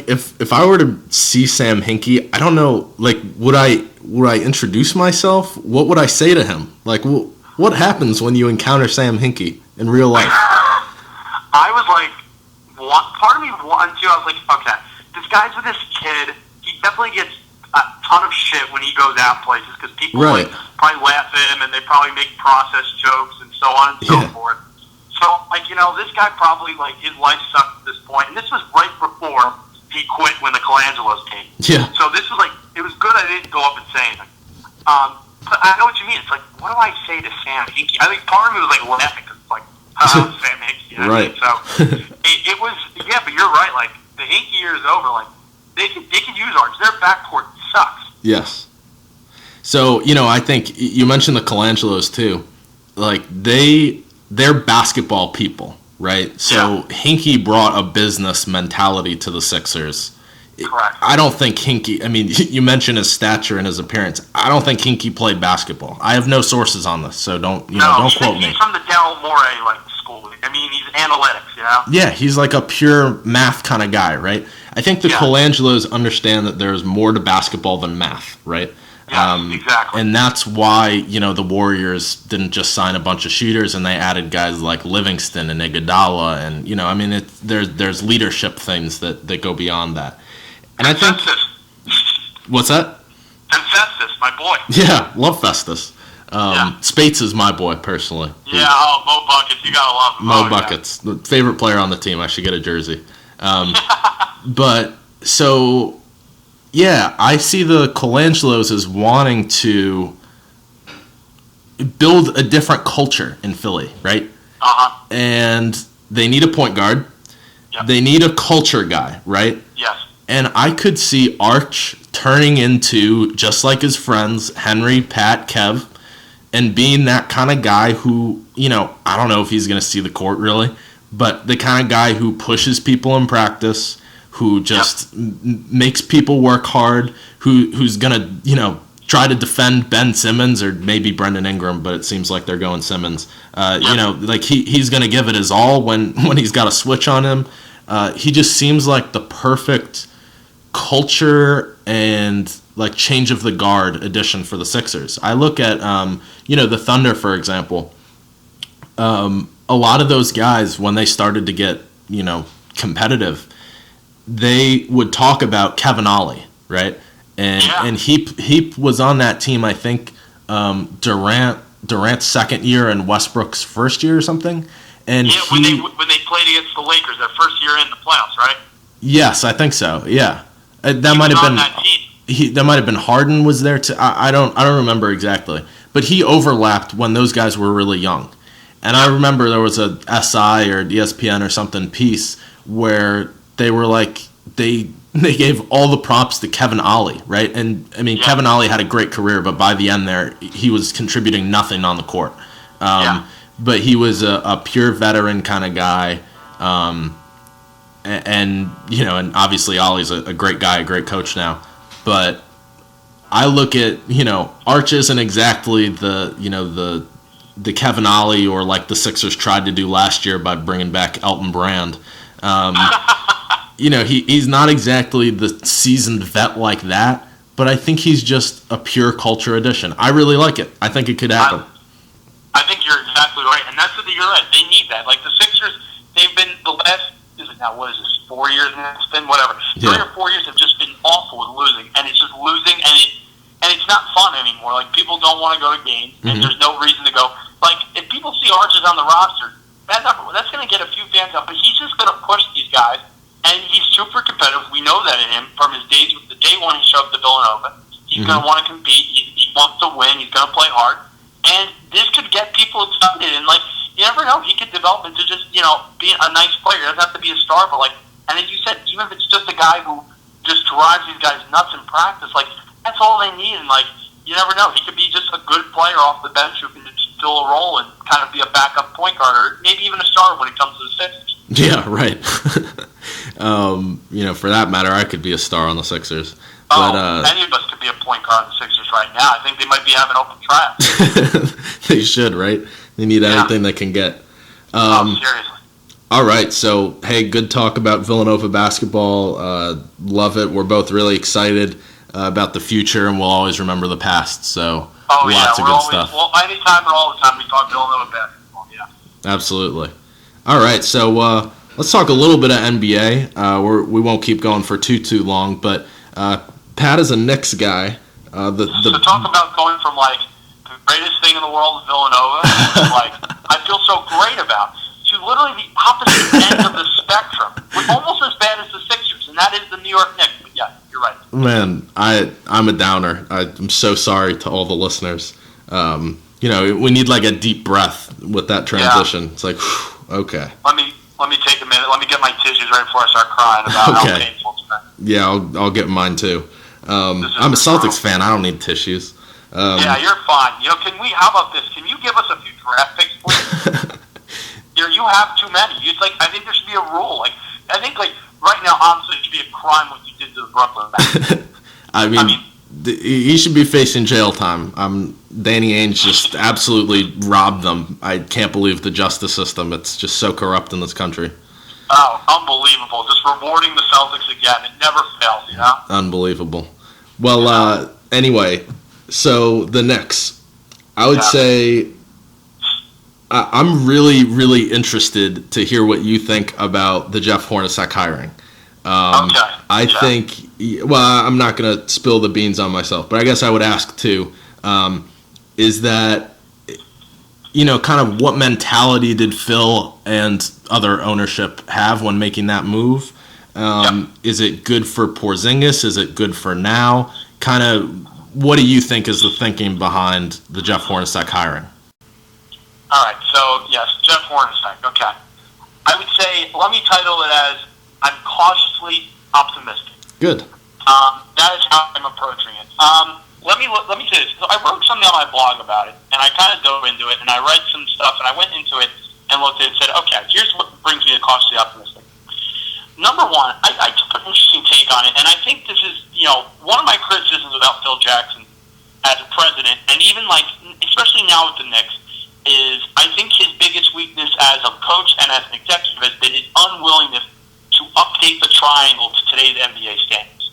If I were to see Sam Hinkie, I don't know, would I introduce myself? What would I say to him? What happens when you encounter Sam Hinkie in real life? I was part of me wanted to. I was like, okay, this guy's with this kid. He definitely gets a ton of shit when he goes out places because people probably laugh at him and they probably make process jokes and so on and so forth. So, this guy probably, his life sucked at this point. And this was right before he quit when the Colangelos came. Yeah. So this was, it was good I didn't go up and say anything. But I know what you mean. It's like, what do I say to Sam Hinkie? I think part of me was like laughing because it's like, Sam Hinkie. You know? Right. So it was, yeah. But you're right. Like the Hinkie year is over. Like they could use Arch. Their backcourt sucks. Yes. So I think you mentioned the Colangelos too. Like they're basketball people, right? So Hinkie brought a business mentality to the Sixers. Correct. I don't think Hinkie, I mean, you mentioned his stature and his appearance. I don't think Hinkie played basketball. I have no sources on this, so don't quote me. He's from the Del More school. I mean, he's analytics, Yeah, he's like a pure math kind of guy, right? I think the Colangelos understand that there's more to basketball than math, right? Yeah, exactly. And that's why, the Warriors didn't just sign a bunch of shooters and they added guys like Livingston and Iguodala and, I mean, there's leadership things that go beyond that. And I think... What's that? And Festus, my boy. Yeah, love Festus. Spates is my boy, personally. Yeah, Mo Buckets. You gotta love him. Mo Buckets. The favorite player on the team. I should get a jersey. But, so, yeah, I see the Colangelos as wanting to build a different culture in Philly, right? Uh-huh. And they need a point guard. Yep. They need a culture guy, right? Yes. And I could see Arch turning into, just like his friends, Henry, Pat, Kev, and being that kind of guy who, I don't know if he's going to see the court really, but the kind of guy who pushes people in practice, who just makes people work hard, who's going to, try to defend Ben Simmons or maybe Brendan Ingram, but it seems like they're going Simmons. Like he's going to give it his all when he's got a switch on him. He just seems like the perfect culture and like change of the guard addition for the Sixers. I look at the Thunder, for example. A lot of those guys, when they started to get competitive, they would talk about Kevin Ollie, right? And he was on that team. I think Durant's second year and Westbrook's first year or something. And when they played against the Lakers, their first year in the playoffs, right? Yes, I think so. Yeah, that might have been that team. That might have been Harden was there too. I don't remember exactly, but he overlapped when those guys were really young. And I remember there was a SI or ESPN or something piece where they were like they gave all the props to Kevin Ollie, right? And I mean, Kevin Ollie had a great career, but by the end there, he was contributing nothing on the court. But he was a pure veteran kind of guy. And obviously Ollie's a great guy, a great coach now. But I look at, Arch isn't exactly the Kevin Ollie or like the Sixers tried to do last year by bringing back Elton Brand. He's not exactly the seasoned vet like that, but I think he's just a pure culture addition. I really like it. I think it could happen. I think you're exactly right, and that's what you're right. They need that. Like the Sixers, they've been the last. What is this? 4 years now? It's been whatever. 3 or 4 years have just been awful with losing, and it's just losing, and it's not fun anymore. Like people don't want to go to games, and there's no reason to go. Like if people see Arches on the roster, that's going to get a few fans up, but he's just going to push these guys, and he's super competitive. We know that in him from his days. The day one he showed up to Villanova, he's going to want to compete. He wants to win. He's going to play hard. And this could get people excited, and like you never know, he could develop into just being a nice player. He doesn't have to be a star, but like, and as you said, even if it's just a guy who just drives these guys nuts in practice, like that's all they need. And like you never know, he could be just a good player off the bench who can just fill a role and kind of be a backup point guard, or maybe even a star when it comes to the Sixers. Yeah, right. For that matter, I could be a star on the Sixers. Any of us could be a point guard on the Sixers right now. I think they might be having open trials. They should, right? They need anything they can get. Seriously. All right, so, hey, good talk about Villanova basketball. Love it. We're both really excited about the future, and we'll always remember the past. So, lots of good stuff. Well, anytime and all the time we talk Villanova basketball, Absolutely. All right, so let's talk a little bit of NBA. We won't keep going for too long, but Pat is a Knicks guy. So talk about going from, like, the greatest thing in the world is Villanova, like, I feel so great about, to literally the opposite end of the spectrum, which almost as bad as the Sixers, and that is the New York Knicks. Yeah, you're right. Man, I'm a downer. I'm so sorry to all the listeners. We need like a deep breath with that transition. Yeah. It's like, whew, okay. Let me take a minute. Let me get my tissues right before I start crying about how painful it's been. Yeah, I'll get mine too. I'm a Celtics fan. I don't need tissues. Yeah, you're fine. How about this? Can you give us a few draft picks, please? You have too many. I think there should be a rule. I think right now, honestly, it should be a crime what you did to the Brooklyn Nets. I mean, he should be facing jail time. Danny Ainge just absolutely robbed them. I can't believe the justice system. It's just so corrupt in this country. Oh, unbelievable. Just rewarding the Celtics again. It never fails, Unbelievable. Well, anyway, so the Knicks. I would say I'm really, really interested to hear what you think about the Jeff Hornacek hiring. I think, I'm not going to spill the beans on myself, but I guess I would ask too, is that, kind of what mentality did Phil and other ownership have when making that move? Is it good for Porzingis? Is it good for now? Kind of, what do you think is the thinking behind the Jeff Hornacek hiring? All right, so yes, Jeff Hornacek, okay. I would say, let me title it as I'm cautiously optimistic. Good. That is how I'm approaching it. Let me say this. I wrote something on my blog about it, and I kind of dove into it, and I read some stuff, and I went into it and looked at it and said, okay, here's what brings me to cautiously optimistic. Number one, I took an interesting take on it, and I think this is, one of my criticisms about Phil Jackson as a president, and even especially now with the Knicks, is I think his biggest weakness as a coach and as an executive has been his unwillingness to update the triangle to today's NBA standards.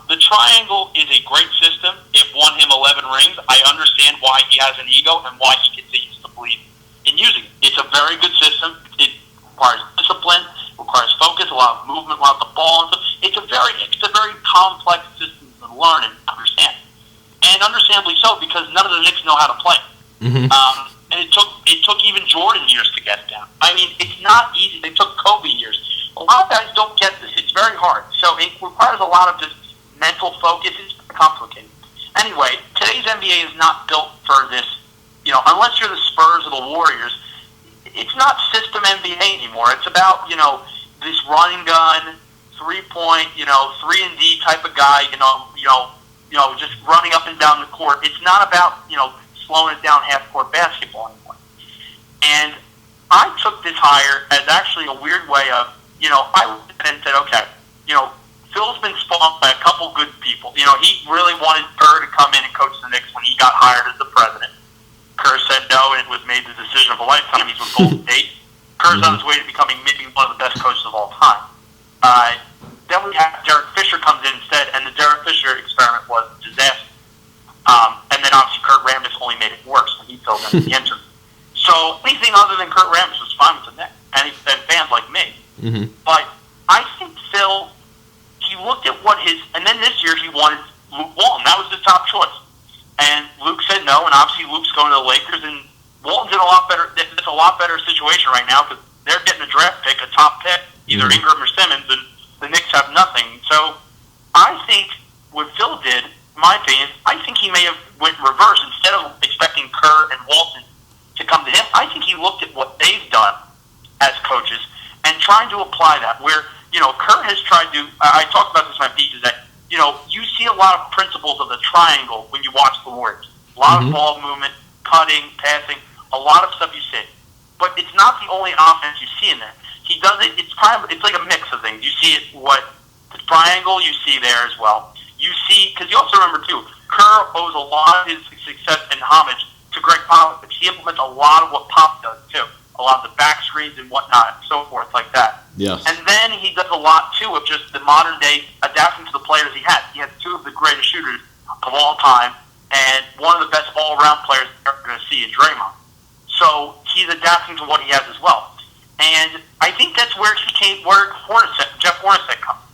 The triangle is a great system. It won him 11 rings. I understand why he has an ego and why he continues to believe in using it. It's a very good system. It requires discipline, requires focus, a lot of movement around the ball. And stuff. It's a very complex system to learn and understand. And understandably so, because none of the Knicks know how to play. Mm-hmm. And it took even Jordan years to get down. I mean, it's not easy. It took Kobe years. A lot of guys don't get this. It's very hard. So it requires a lot of just mental focus. It's complicated. Anyway, today's NBA is not built for this. Unless you're the Spurs or the Warriors, it's not system NBA anymore. It's about, this run and gun, 3-point, 3-and-D type of guy, just running up and down the court. It's not about, slowing it down half-court basketball anymore. And I took this hire as actually a weird way of, I looked at it and said, okay, Phil's been spawned by a couple good people. He really wanted Kerr to come in and coach the Knicks when he got hired as the president. Kerr said no, and it was made the decision of a lifetime. He's with Golden State. Kerr's on his way to becoming maybe one of the best coaches of all time. Then we have Derek Fisher comes in instead, and the Derek Fisher experiment was a disaster. And then obviously Kurt Rambis only made it worse when he filled in the interim. So anything other than Kurt Rambis was fine with the Knicks, and fans like me. Mm-hmm. But I think Phil, he looked at and then this year he wanted Luke Walton. That was his top choice. And Luke said no, and obviously Luke's going to the Lakers, and Walton's in a lot better situation right now because they're getting a draft pick, a top pick, either mm-hmm. Ingram or Simmons, and the Knicks have nothing. So I think what Phil did, in my opinion, I think he may have went reverse. Instead of expecting Kerr and Walton to come to him, I think he looked at what they've done as coaches and trying to apply that. Where, Kerr has tried to, I talked about this in my piece, is that, you see a lot of principles of the triangle when you watch the Warriors. A lot mm-hmm. of ball movement, cutting, passing, a lot of stuff you see. But it's not the only offense you see in there. He does it, it's like a mix of things. You see it, the triangle you see there as well. You see, because you also remember too, Kerr owes a lot of his success and homage to Greg Popovich. He implements a lot of what Pop does too, a lot of the back screens and whatnot, and so forth like that. Yes. And then he does a lot too of just the modern day adapting to the players he has. He has two of the greatest shooters of all time, and one of the best all around players you're ever going to see in Draymond. So he's adapting to what he has as well. And I think that's where Jeff Hornacek comes.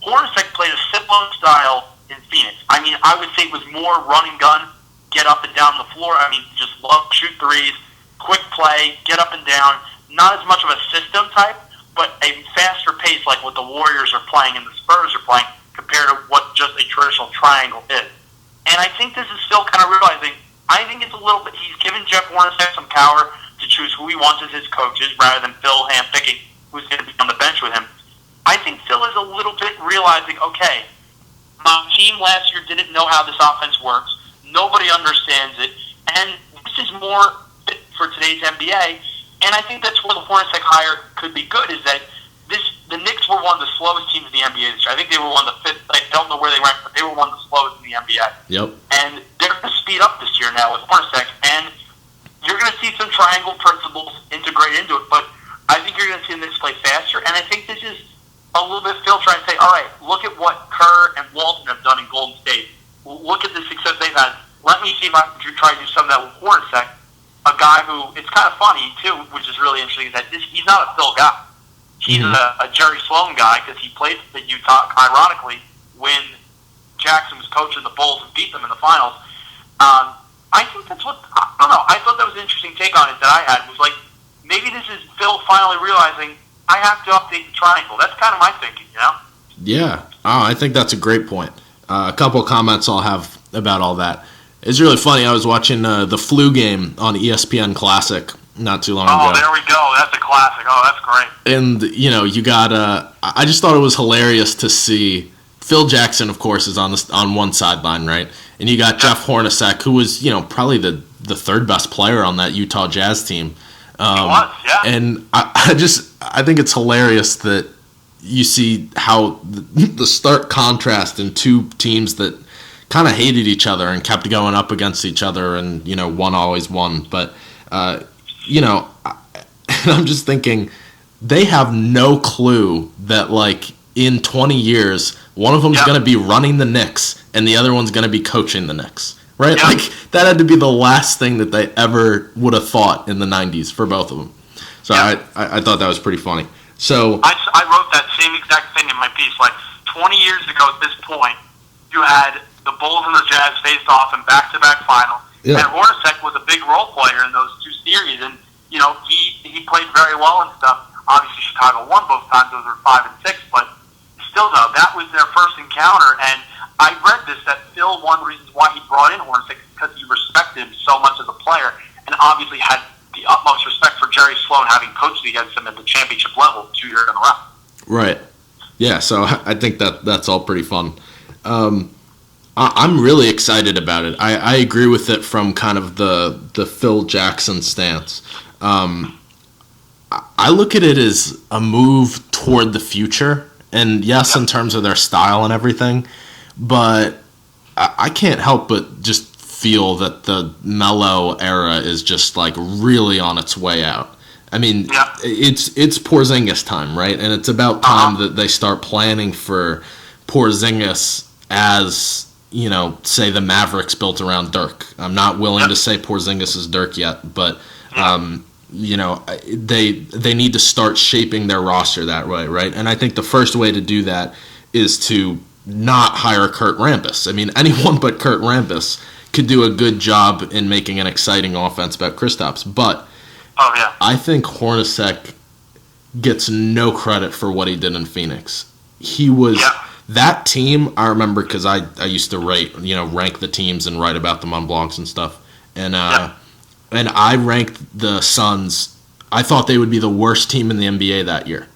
Hornacek played a similar style in Phoenix. I mean, I would say it was more run and gun, get up and down the floor. I mean, just shoot threes, quick play, get up and down. Not as much of a system type, but a faster pace like what the Warriors are playing and the Spurs are playing, compared to what just a traditional triangle is. And I think this is still kind of realizing, I think it's a little bit, he's given Jeff Hornacek some power to choose who he wants as his coaches rather than Phil handpicking who's going to be on the bench with him. I think Phil is a little bit realizing, okay, my team last year didn't know how this offense works. Nobody understands it. And this is more fit for today's NBA. And I think that's where the Hornacek hire could be good, is that the Knicks were one of the slowest teams in the NBA this year. I think they were one of the fifth. I don't know where they ranked, but they were one of the slowest in the NBA. Yep. And they're going to speed up this year now with Hornacek, and you're going to see some triangle principles integrated into it. But I think you're going to see the Knicks play faster, and I think this is a little bit Phil trying to say, all right, look at what Kerr and Walton have done in Golden State. Look at the success they've had. Let me see if I can try to do some of that with Hornacek, a guy who, it's kind of funny, too, which is really interesting, is that he's not a Phil guy. He's a Jerry Sloan guy because he played at Utah, ironically, when Jackson was coaching the Bulls and beat them in the finals. I think that's what, I don't know, I thought that was an interesting take on it that I had. It was like, maybe this is Phil finally realizing, I have to update the triangle. That's kind of my thinking, you know? Yeah. Oh, I think that's a great point. A couple of comments I'll have about all that. It's really funny. I was watching the flu game on ESPN Classic not too long ago. Oh, there we go. That's a classic. Oh, that's great. And, you got I just thought it was hilarious to see Phil Jackson, of course, is on one sideline, right? And you got Jeff Hornacek, who was, probably the third best player on that Utah Jazz team. He was, yeah. And I think it's hilarious that you see how the stark contrast in two teams that kind of hated each other and kept going up against each other, and one always won. But I'm just thinking they have no clue that in 20 years one of them's going to be running the Knicks and the other one's going to be coaching the Knicks, right? Yeah. That had to be the last thing that they ever would have thought in the 90s for both of them. So I thought that was pretty funny. So I wrote that same exact thing in my piece. 20 years ago at this point, you had the Bulls and the Jazz faced off in back-to-back finals. Yeah. And Hornacek was a big role player in those two series, and he played very well and stuff. Obviously, Chicago won both times; those were 5 and 6. But still, though, that was their first encounter. And I read this that Phil, one of the reasons why he brought in Hornacek is because he respected him so much as a player, and obviously had the utmost respect for Jerry Sloan, having coached against him at the championship level 2 years in a row. Right. Yeah. So I think that's all pretty fun. I'm really excited about it. I agree with it from kind of the Phil Jackson stance. I look at it as a move toward the future, and yes, in terms of their style and everything, but I can't help but just feel that the Melo era is just really on its way out. I mean, it's Porzingis time, right? And it's about time that they start planning for Porzingis as, say the Mavericks built around Dirk. I'm not willing to say Porzingis is Dirk yet, but they need to start shaping their roster that way, right? And I think the first way to do that is to not hire Kurt Rambis. I mean, anyone but Kurt Rambis could do a good job in making an exciting offense about Kristaps, but I think Hornacek gets no credit for what he did in Phoenix. He was that team. I remember because I used to rank the teams and write about them on blogs and stuff, and I ranked the Suns. I thought they would be the worst team in the NBA that year,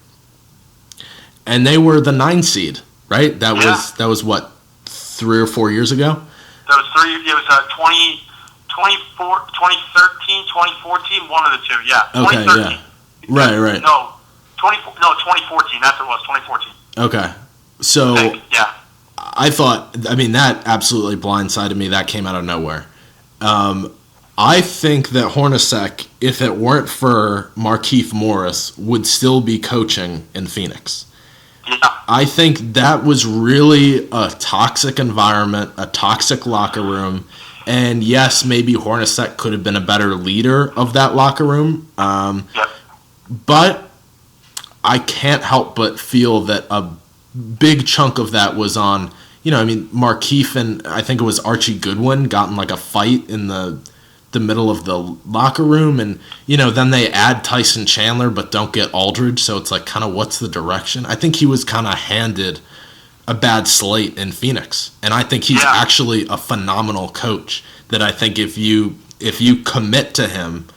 and they were the 9 seed. Right? That was what, 3 or 4 years ago. That was 3. It was 2013, 2014, one of the two. Yeah. Okay. 2013. Yeah. Right. No, 2014. That's what it was. 2014. Okay. So I thought. I mean, that absolutely blindsided me. That came out of nowhere. I think that Hornacek, if it weren't for Markieff Morris, would still be coaching in Phoenix. Yeah. I think that was really a toxic environment, a toxic locker room, and yes, maybe Hornacek could have been a better leader of that locker room, but I can't help but feel that a big chunk of that was on, Markieff and I think it was Archie Goodwin got in a fight in the middle of the locker room, and then they add Tyson Chandler but don't get Aldridge, so it's kind of what's the direction. I think he was kind of handed a bad slate in Phoenix. And I think he's actually a phenomenal coach that I think if you commit to him,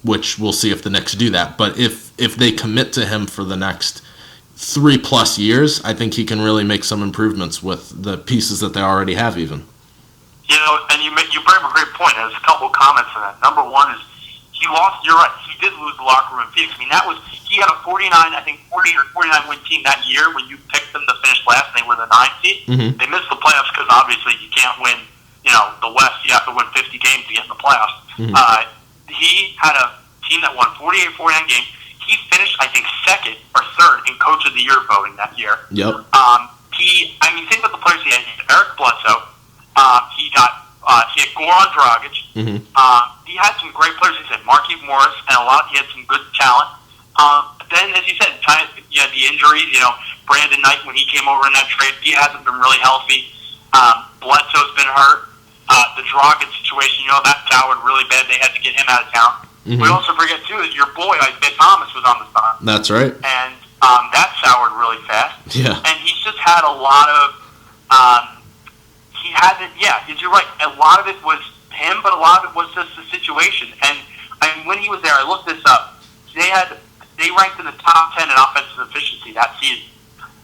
which we'll see if the Knicks do that, but if they commit to him for the next 3+ years, I think he can really make some improvements with the pieces that they already have even. You know, and you bring up a great point. There's a couple of comments on that. Number one is he lost. You're right. He did lose the locker room in Phoenix. I mean, he had a 40 or 49 win team that year when you picked them to finish last and they were the 9th seed. Mm-hmm. They missed the playoffs because obviously you can't win, the West. You have to win 50 games to get in the playoffs. Mm-hmm. He had a team that won 48, 49 games. He finished, I think, second or third in Coach of the Year voting that year. Yep. Think about the players he had. Eric Bledsoe. He had Goran Dragic. Mm-hmm. He had some great players. He said Markieff Morris, and he had some good talent. Then, as you said, you had the injuries. Brandon Knight, when he came over in that trade, he hasn't been really healthy. Bledsoe's been hurt. The Dragic situation, that soured really bad. They had to get him out of town. Mm-hmm. We also forget, too, that your boy, Isaiah Thomas, was on the side. That's right. And that soured really fast. Yeah. And he's just had a lot of... you're right. A lot of it was him, but a lot of it was just the situation. And when he was there, I looked this up. They ranked in the top 10 in offensive efficiency that season.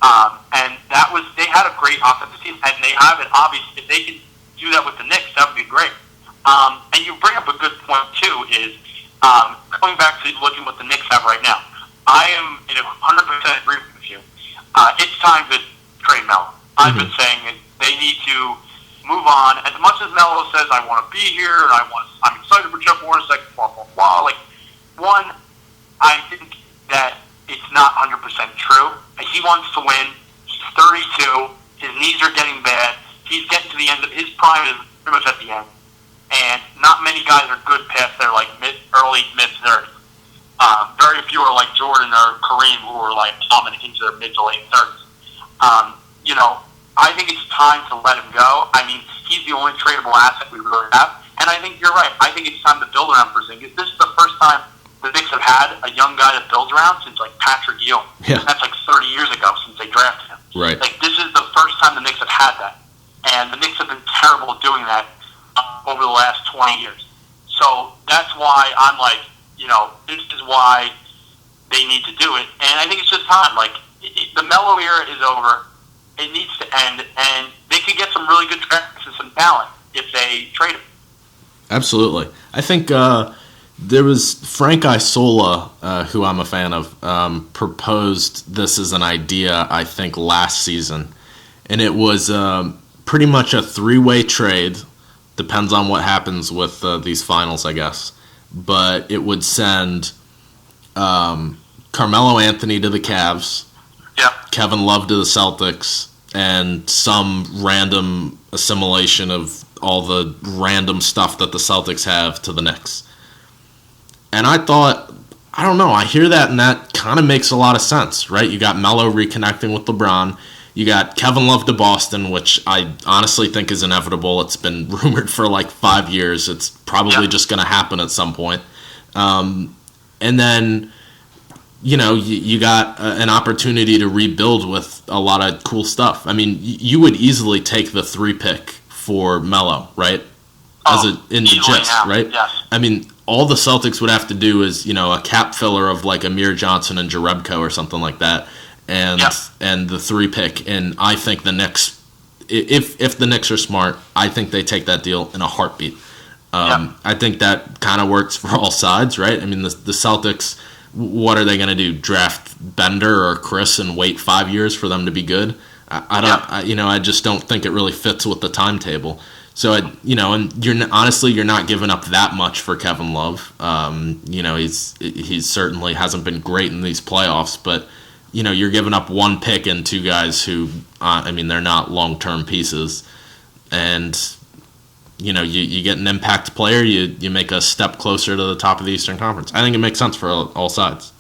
And they had a great offensive team, and they have it, obviously. If they can do that with the Knicks, that would be great. And you bring up a good point, too, is going back to looking what the Knicks have right now. I am in 100% agreement with you. It's time to trade Melo. I've been saying it. They need to move on. As much as Melo says, I want to be here, and I'm excited for Jeff Warren's second, blah, blah, blah. One, I think that it's not 100% true. He wants to win. He's 32. His knees are getting bad. He's getting to the end of his prime, is pretty much at the end. And not many guys are good past their early mid-30s. Very few are like Jordan or Kareem, who are dominant into their mid to late 30s. I think it's time to let him go. I mean, he's the only tradable asset we really have. And I think you're right. I think it's time to build around Porzingis. This is the first time the Knicks have had a young guy to build around since Patrick Ewing. Yeah. That's 30 years ago since they drafted him. Right. This is the first time the Knicks have had that. And the Knicks have been terrible at doing that over the last 20 years. So that's why I'm this is why they need to do it. And I think it's just time. The Melo era is over. It needs to end. And they could get some really good drafts and some talent if they trade him. Absolutely. I think there was Frank Isola, who I'm a fan of, proposed this as an idea, I think, last season. And it was pretty much a 3-way trade. Depends on what happens with these finals, I guess. But it would send Carmelo Anthony to the Cavs, Kevin Love to the Celtics, and some random assimilation of all the random stuff that the Celtics have to the Knicks. And I thought, I don't know, I hear that and that kind of makes a lot of sense, right? You got Melo reconnecting with LeBron. You got Kevin Love to Boston, which I honestly think is inevitable. It's been rumored for 5 years. It's probably just going to happen at some point. And then, you got an opportunity to rebuild with a lot of cool stuff. I mean, you would easily take the 3 pick for Melo, right? In the gist, right? Yes. I mean, all the Celtics would have to do is, a cap filler of Amir Johnson and Jerebko or something like that. And the 3 pick, and I think the Knicks, if the Knicks are smart, I think they take that deal in a heartbeat. I think that kind of works for all sides, right? I mean, the Celtics, what are they going to do? Draft Bender or Chris and wait 5 years for them to be good? I just don't think it really fits with the timetable. So and you're not giving up that much for Kevin Love. He's certainly hasn't been great in these playoffs, but. You're giving up 1 pick and 2 guys who, they're not long-term pieces. And, you get an impact player, you make a step closer to the top of the Eastern Conference. I think it makes sense for all sides.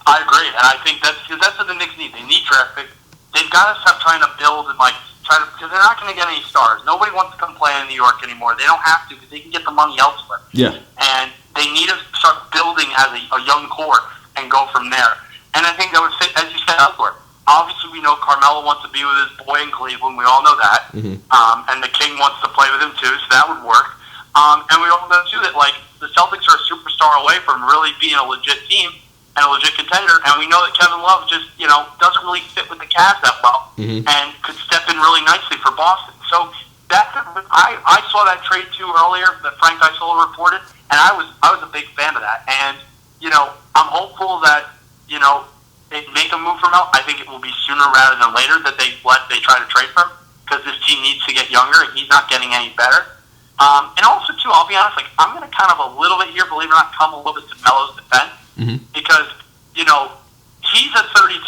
I agree, and I think that's what the Knicks need. They need draft picks. They've got to stop trying to build and, because they're not going to get any stars. Nobody wants to come play in New York anymore. They don't have to because they can get the money elsewhere. Yeah. And they need to start building as a young core and go from there. And I think that would fit, as you said elsewhere. obviously we know Carmelo wants to be with his boy in Cleveland. We all know that. And the King wants to play with him too, so that would work. And we all know too that like the Celtics are a superstar away from really being a legit team and a legit contender. And we know that Kevin Love just doesn't really fit with the Cavs that well, and could step in really nicely for Boston. So I saw that trade too earlier that Frank Isola reported, and I was a big fan of that. And I'm hopeful that they make a move for Mel. I think it will be sooner rather than later that they try to trade for him, because this team needs to get younger and he's not getting any better. And also too, I'll be honest, like I'm going to kind of a little bit here, believe it or not, come a little bit to Melo's defense, because he's at 32.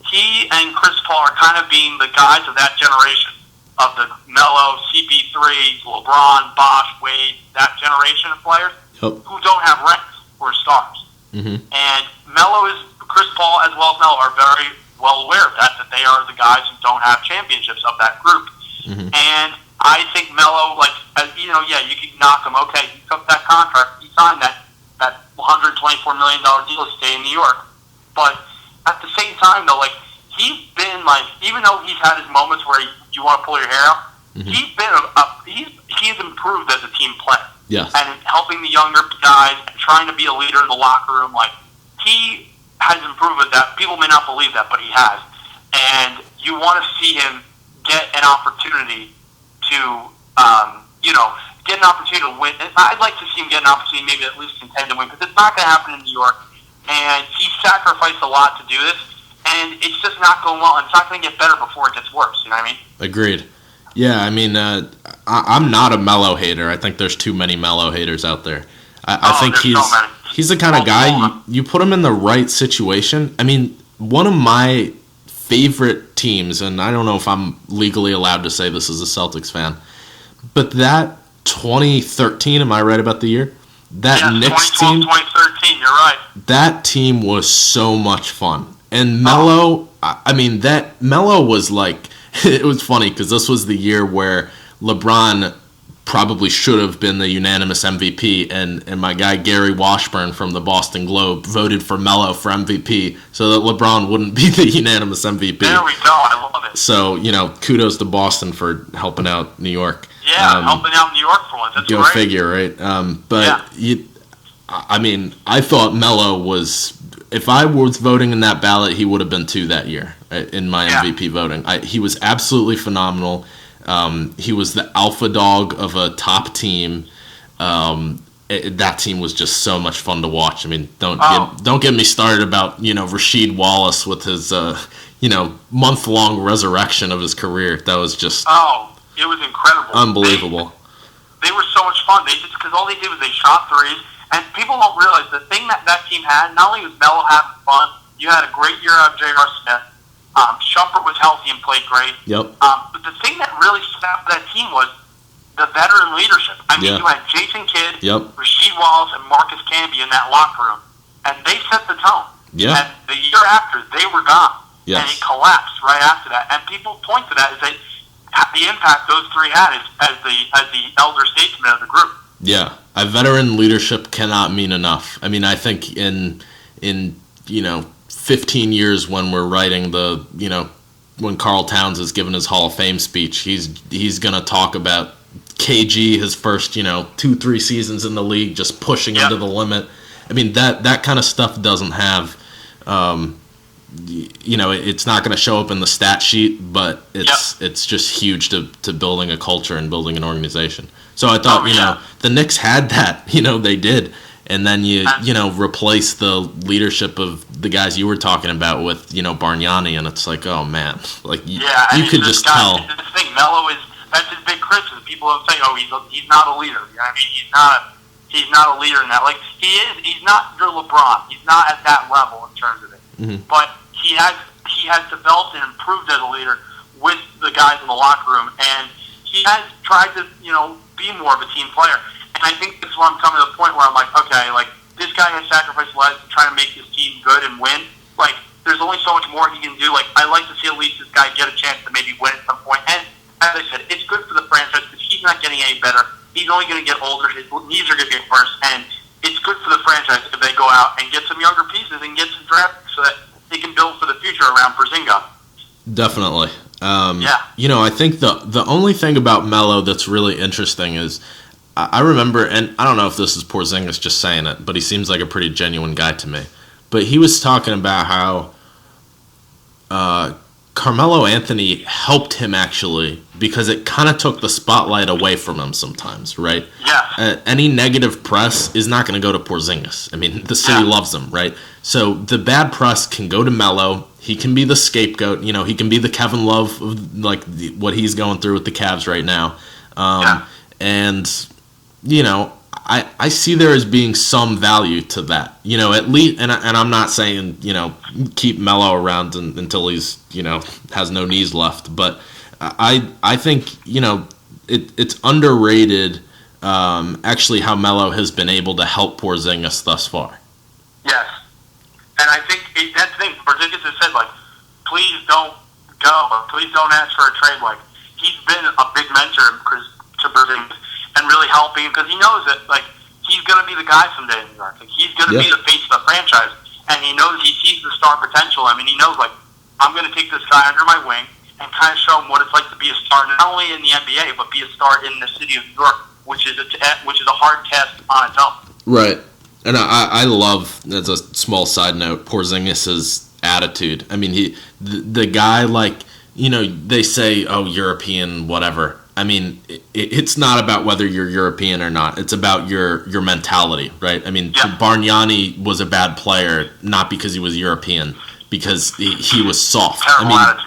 He and Chris Paul are kind of being the guys of that generation, of the Melo, CP3, LeBron, Bosh, Wade, that generation of players who don't have rings or stars. And Chris Paul as well as Melo are very well aware of that they are the guys who don't have championships of that group. And I think Melo, you can knock him. Okay, he took that contract, he signed that $124 million deal to stay in New York. But at the same time, though, he's been even though he's had his moments where you want to pull your hair out, he's been he's improved as a team player. Yes. And helping the younger guys, and trying to be a leader in the locker room, he has improved with that. People may not believe that, but he has. And you want to see him get an opportunity to, get an opportunity to win. I'd like to see him get an opportunity, maybe at least contend to win, because it's not going to happen in New York. And he sacrificed a lot to do this, and it's just not going well. And it's not going to get better before it gets worse. You know what I mean? Agreed. Yeah, I mean, I'm not a Melo hater. I think there's too many Melo haters out there. I think he's the kind of guy, you put him in the right situation. I mean, one of my favorite teams, and I don't know if I'm legally allowed to say this as a Celtics fan, but that 2013, am I right about the year? That Knicks team, 2013, you're right. That team was so much fun. And Melo, that Melo was it was funny because this was the year where LeBron probably should have been the unanimous MVP, and my guy Gary Washburn from the Boston Globe voted for Melo for MVP so that LeBron wouldn't be the unanimous MVP. There we go. I love it. So, kudos to Boston for helping out New York. Yeah, helping out New York for once. That's go great. Figure, right? I thought Melo was, if I was voting in that ballot, he would have been 2 that year in my MVP voting. He was absolutely phenomenal. He was the alpha dog of a top team. That team was just so much fun to watch. I mean, don't get me started about Rasheed Wallace with his month-long resurrection of his career. That was just it was incredible, unbelievable. They were so much fun. Because all they did was they shot threes, and people don't realize the thing that team had. Not only was Melo having fun, you had a great year out of J.R. Smith. Shumpert was healthy and played great. Yep. But the thing that really stood out for that team was the veteran leadership. I mean, you had Jason Kidd, Rasheed Wallace, and Marcus Camby in that locker room, and they set the tone. Yeah. And the year after, they were gone. Yes. And it collapsed right after that. And people point to that as the impact those three had as the elder statesmen of the group. Yeah. A veteran leadership cannot mean enough. I mean, I think in 15 years when we're writing when Karl Towns is giving his Hall of Fame speech, he's going to talk about KG, his first, 2-3 seasons in the league, just pushing him to the limit. I mean, that kind of stuff doesn't have, it's not going to show up in the stat sheet, but it's just huge to building a culture and building an organization. So I thought, the Knicks had that, they did. And then you replace the leadership of the guys you were talking about with, Bargnani, and it's like, oh man, you could just tell. The thing, Melo that's his big criticism. People don't say, he's not a leader. You know what I mean? He's not a leader in that. He's not your LeBron. He's not at that level in terms of it. But he has developed and improved as a leader with the guys in the locker room, and he has tried to, be more of a team player. And I think that's where I'm coming to the point where I'm like, okay, this guy has sacrificed a lot to try to make his team good and win. There's only so much more he can do. I like to see at least this guy get a chance to maybe win at some point. And as I said, it's good for the franchise because he's not getting any better. He's only going to get older. His knees are going to get worse. And it's good for the franchise if they go out and get some younger pieces and get some draft picks so that they they can build for the future around Porzingis. Definitely. Yeah. I think the only thing about Melo that's really interesting is I remember, and I don't know if this is Porzingis just saying it, but he seems like a pretty genuine guy to me. But he was talking about how Carmelo Anthony helped him actually because it kind of took the spotlight away from him sometimes, right? Yeah. Any negative press is not going to go to Porzingis. I mean, the city loves him, right? So the bad press can go to Melo. He can be the scapegoat. He can be the Kevin Love of what he's going through with the Cavs right now. And I see there as being some value to that. At least, and I'm not saying keep Melo around until he's has no knees left, but I think it's underrated actually how Melo has been able to help Porzingis thus far. Yes, and I think that's the thing. Porzingis has said please don't go, please don't ask for a trade. He's been a big mentor to Porzingis and really helping because he knows that he's going to be the guy someday in New York. He's going to be the face of the franchise, and he knows he sees the star potential. I mean, he knows I'm going to take this guy under my wing and kind of show him what it's like to be a star, not only in the NBA but be a star in the city of New York, which is a hard task on its own. Right, and I love, as a small side note, Porzingis' attitude. I mean, the guy they say, oh, European, whatever. I mean, it's not about whether you're European or not. It's about your mentality, right? I mean, Bargnani was a bad player not because he was European, because he was soft.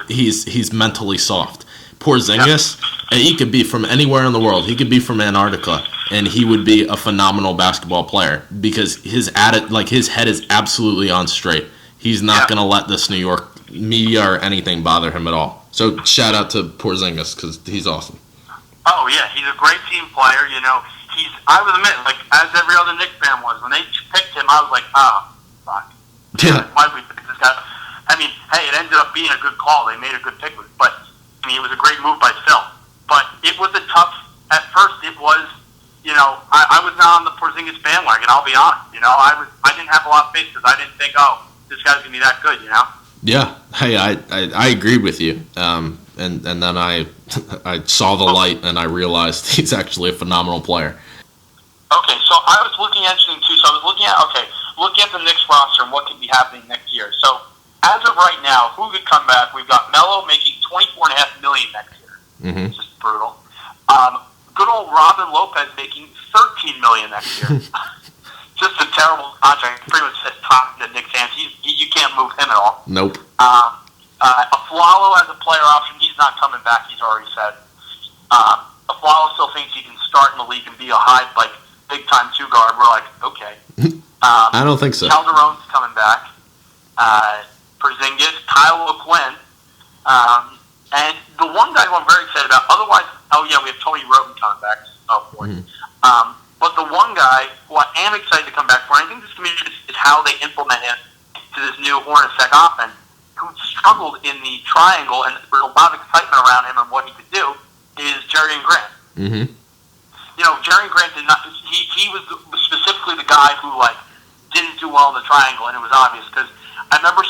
He's mentally soft. Porzingis, he could be from anywhere in the world. He could be from Antarctica, and he would be a phenomenal basketball player because his head is absolutely on straight. He's not going to let this New York media or anything bother him at all. So shout out to Porzingis because he's awesome. Oh, yeah, he's a great team player. I would admit, as every other Knicks fan was, when they picked him, I was like, oh, fuck. Yeah. Why did we pick this guy? I mean, hey, it ended up being a good call. They made a good pick with it. But, it was a great move by Phil. But it was at first, it was, I was not on the Porzingis bandwagon, I'll be honest. I didn't have a lot of faith because I didn't think, oh, this guy's going to be that good, Yeah. Hey, I agreed with you. And then I saw the light and I realized he's actually a phenomenal player. Okay, so I was looking at something too. So I was looking at the Knicks roster and what could be happening next year. So as of right now, who could come back? We've got Melo making $24.5 million next year. Mm-hmm. Just brutal. Good old Robin Lopez making $13 million next year. Just a terrible contract. Pretty much set top in the Knicks' hands. You can't move him at all. Nope. Aflalo as a player option, he's not coming back, he's already said. Aflalo still thinks he can start in the league and be a high, big-time two-guard. We're like, okay. I don't think so. Calderon's coming back. Porzingis, Kyle O'Quinn. And the one guy who I'm very excited about, otherwise, we have Tony Roten coming back. Oh, boy. Mm-hmm. But the one guy who I am excited to come back for, and I think this community is how they implement him to this new Hornacek offense, who struggled in the triangle, and there's a lot of excitement around him and what he could do, is Jerry Grant. Mm-hmm. Jerry Grant did not. He was specifically the guy who didn't do well in the triangle, and it was obvious because I remember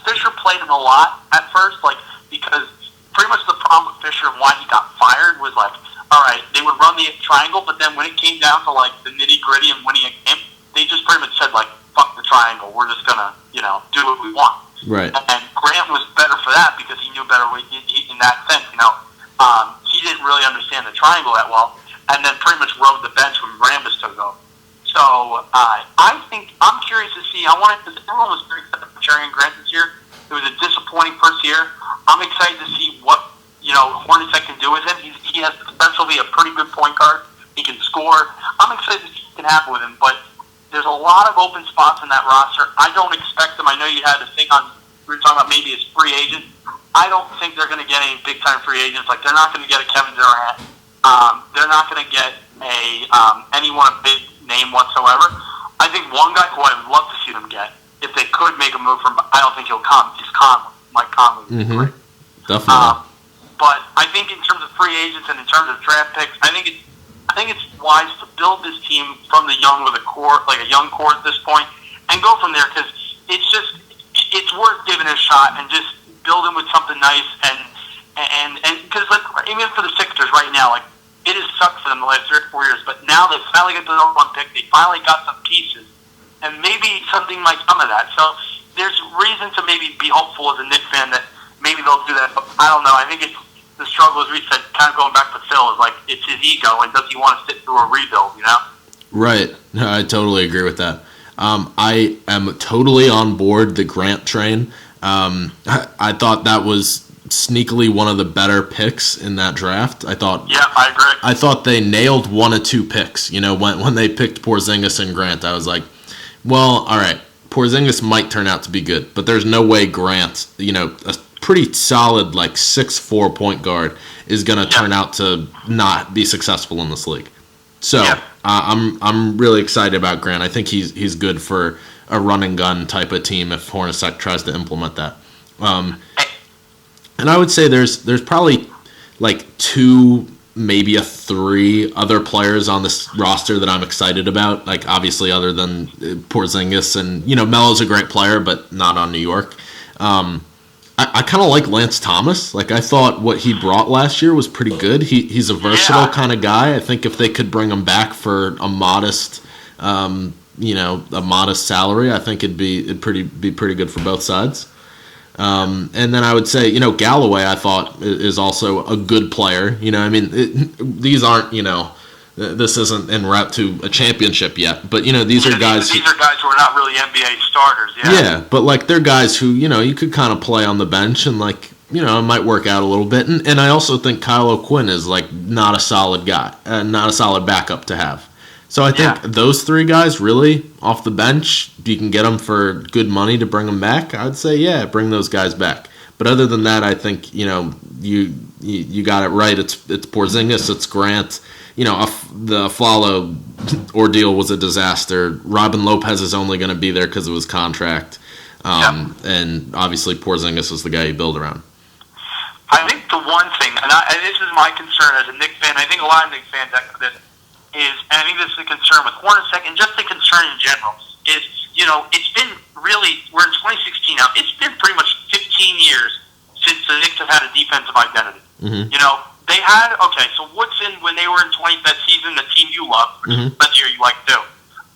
Fisher played him a lot at first, because pretty much the problem with Fisher and why he got fired was all right, they would run the triangle, but then when it came down to the nitty gritty and winning a game, they just pretty much said fuck the triangle, we're just gonna do what we want. Right. And Grant was better for that because he knew better in that sense. He didn't really understand the triangle that well, and then pretty much rode the bench when Rambis took over. So I think I'm curious to see. Because everyone was very excited for Jerry Grant this year. It was a disappointing first year. I'm excited to see what Hornacek can do with him. He has the potential to be a pretty good point guard. He can score. I'm excited to see what can happen with him, but there's a lot of open spots in that roster. I don't expect them. I know you had a thing we were talking about maybe as free agent. I don't think they're going to get any big-time free agents. They're not going to get a Kevin Durant. They're not going to get anyone a big name whatsoever. I think one guy who I would love to see them get, if they could make a move from, I don't think he'll come, is Conley. Mike Conley. Mm-hmm. Definitely. But I think in terms of free agents and in terms of draft picks, I think it's wise to build this team from the young with a core, a young core at this point, and go from there because it's just it's worth giving it a shot and just building with something nice and because like even for the Sixers right now, like it has sucked for them the last 3 or 4 years, but now they finally get the number 1 pick. They finally got some pieces, and maybe something might come of that. So there's reason to maybe be hopeful as a Knicks fan that maybe they'll do that. But I don't know. I think it's the struggle, as we said, kind of going back to Phil, is like it's his ego, and does he want to sit through a rebuild? You know? Right. No, I totally agree with that. I am totally on board the Grant train. I thought that was sneakily one of the better picks in that draft. Yeah, I agree. I thought they nailed 1 of 2 picks. You know, when they picked Porzingis and Grant, I was like, well, all right, Porzingis might turn out to be good, but there's no way Grant, you know, a pretty solid like 6'4" point guard, is going to turn out to not be successful in this league. So I'm really excited about Grant. I think he's good for a run and gun type of team if Hornacek tries to implement that. And I would say there's probably like 2, maybe 3 other players on this roster that I'm excited about. Like obviously other than Porzingis, and you know Melo's a great player, but not on New York. I kind of like Lance Thomas. Like I thought what he brought last year was pretty good. He's a versatile kind of guy. I think if they could bring him back for a modest, a modest salary, I think it'd be pretty good for both sides. And then I would say, you know, Galloway, I thought is also a good player. You know, I mean, these aren't, you know, this isn't en route to a championship yet, but you know, these are guys. These are guys who are not really NBA starters. Yeah, but like they're guys who, you know, you could kind of play on the bench and like, you know, it might work out a little bit. And I also think Kyle O'Quinn is like not a solid guy, not a solid backup to have. So I think those 3 guys really off the bench, you can get them for good money to bring them back. I'd say bring those guys back. But other than that, I think you know you got it right. It's Porzingis, it's Grant. You know the Afflalo ordeal was a disaster. Robin Lopez is only going to be there because of his contract, and obviously Porzingis is the guy you build around. I think the one thing, and this is my concern as a Knicks fan. I think a lot of Knicks fans echo this. And I think this is a concern with Hornacek, and just a concern in general, is, you know, it's been really, we're in 2016 now, it's been pretty much 15 years since the Knicks have had a defensive identity. Mm-hmm. You know, they had, so Woodson, when they were in that season, the team you loved, that year you liked too.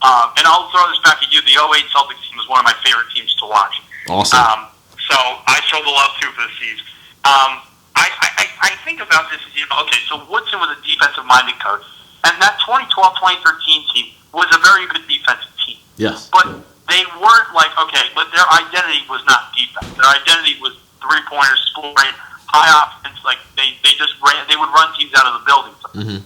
And I'll throw this back at you, the 08 Celtics team was one of my favorite teams to watch. Awesome. So I show the love too for the C's. I think about this, you know, so Woodson was a defensive-minded coach. And that 2012-2013 team was a very good defensive team. Yes. But they weren't like, but their identity was not defense. Their identity was three-pointers, scoring, high offense. Like, they just ran, they would run teams out of the building. Mm-hmm.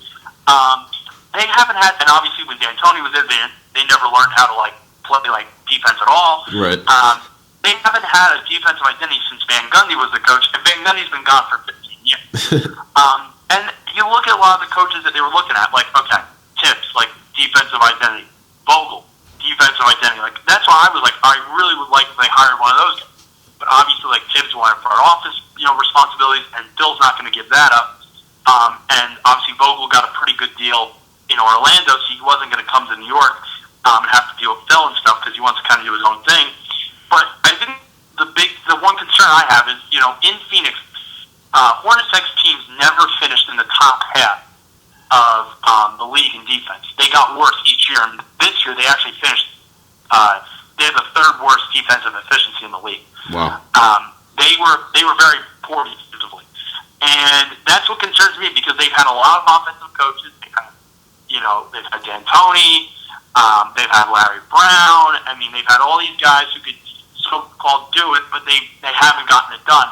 They haven't had, and obviously when D'Antoni was there, they never learned how to, like, play, like, defense at all. Right. They haven't had a defensive identity since Van Gundy was the coach, and Van Gundy's been gone for 15 years. And you look at a lot of the coaches that they were looking at, like, Tips, like, defensive identity. Vogel, defensive identity. Like, that's why I was like, I really would like if they hired one of those guys. But obviously, like, Tibbs wanted front office, you know, responsibilities, and Phil's not going to give that up. And obviously, Vogel got a pretty good deal in Orlando, so he wasn't going to come to New York and have to deal with Phil and stuff because he wants to kind of do his own thing. But I think the one concern I have is, you know, in Phoenix, Hornacek's teams never finished in the top half of the league in defense. They got worse each year, and this year they actually finished. They had the 3rd worst defensive efficiency in the league. Wow. They were very poor defensively, and that's what concerns me because they've had a lot of offensive coaches. They've had D'Antoni. They've had Larry Brown. I mean, they've had all these guys who could so-called do it, but they haven't gotten it done.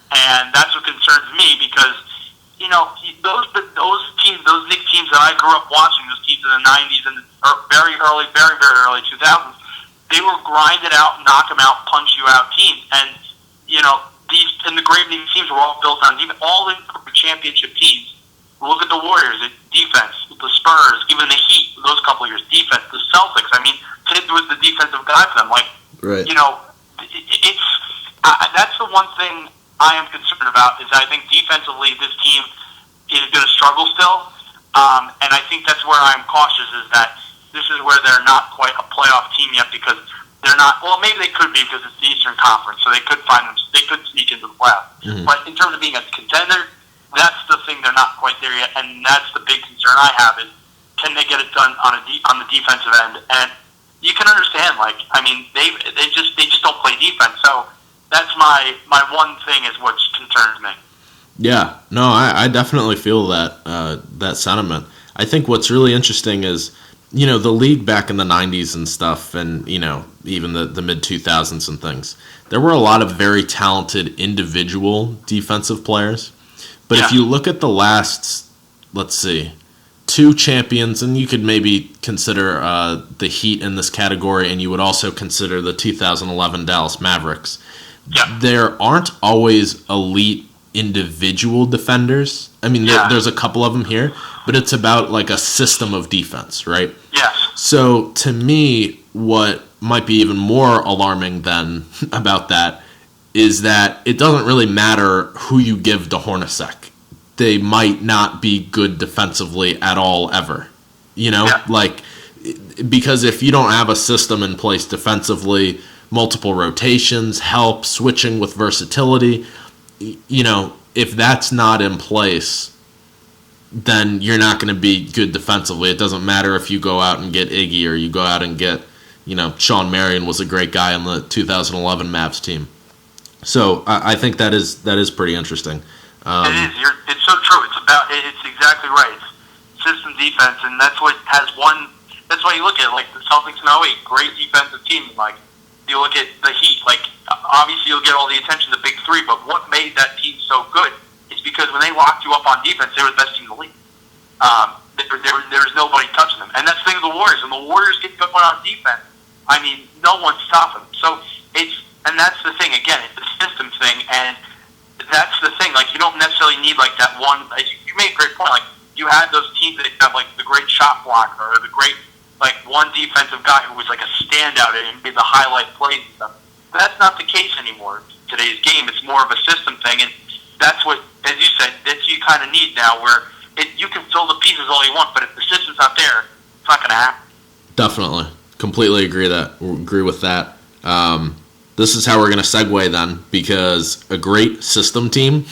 And that's what concerns me because, you know, those teams, those Knicks teams that I grew up watching, those teams in the 90s and very, very early 2000s, they were grinded out, knock them out, punch you out teams. And, you know, the great Knicks teams were all built on defense. All the championship teams. Look at the Warriors, defense. The Spurs, even the Heat, those couple of years, defense. The Celtics, I mean, Tibbs was the defensive guy for them. Like, right. You know, that's the one thing I am concerned about is I think defensively this team is going to struggle still, and I think that's where I'm cautious is that this is where they're not quite a playoff team yet because they're not. Well, maybe they could be because it's the Eastern Conference, so they could sneak into the playoffs. Mm-hmm. But in terms of being a contender, that's the thing. They're not quite there yet, and that's the big concern I have is can they get it done on the defensive end? And you can understand, like, I mean, they just don't play defense. So that's my one thing is what concerns me. Yeah, no, I definitely feel that sentiment. I think what's really interesting is, you know, the league back in the 90s and stuff, and, you know, even the mid-2000s and things, there were a lot of very talented individual defensive players. But if you look at the last, let's see, 2 champions, and you could maybe consider the Heat in this category, and you would also consider the 2011 Dallas Mavericks, there aren't always elite individual defenders. I mean, there's a couple of them here, but it's about like a system of defense, right? Yes. So to me, what might be even more alarming than about that is that it doesn't really matter who you give to Hornacek. They might not be good defensively at all ever. You know, like, because if you don't have a system in place defensively, multiple rotations, help, switching with versatility, you know, if that's not in place, then you're not going to be good defensively. It doesn't matter if you go out and get Iggy or you go out and get, you know, Sean Marion was a great guy on the 2011 Mavs team. So I think that is pretty interesting. It is. It's so true. It's exactly right. It's system defense, and that's what has won. That's why you look at, like, the Celtics in 08, great defensive team. Like, you look at the Heat, like, obviously you'll get all the attention, the big three, but what made that team so good is because when they locked you up on defense, they were the best team in the league. There was nobody touching them. And that's the thing with the Warriors. When the Warriors get going on defense, I mean, no one's stopping them. So and that's the thing, again, it's a system thing, and that's the thing. Like, you don't necessarily need, like, that one. You made a great point. Like, you had those teams that have, like, the great shot blocker or the great, like, one defensive guy who was, like, a standout and made the highlight plays and stuff. But that's not the case anymore. Today's game, it's more of a system thing, and that's what, as you said, that you kind of need now, where you can fill the pieces all you want, but if the system's not there, it's not going to happen. Definitely. Completely agree with that. This is how we're going to segue then, because a great system team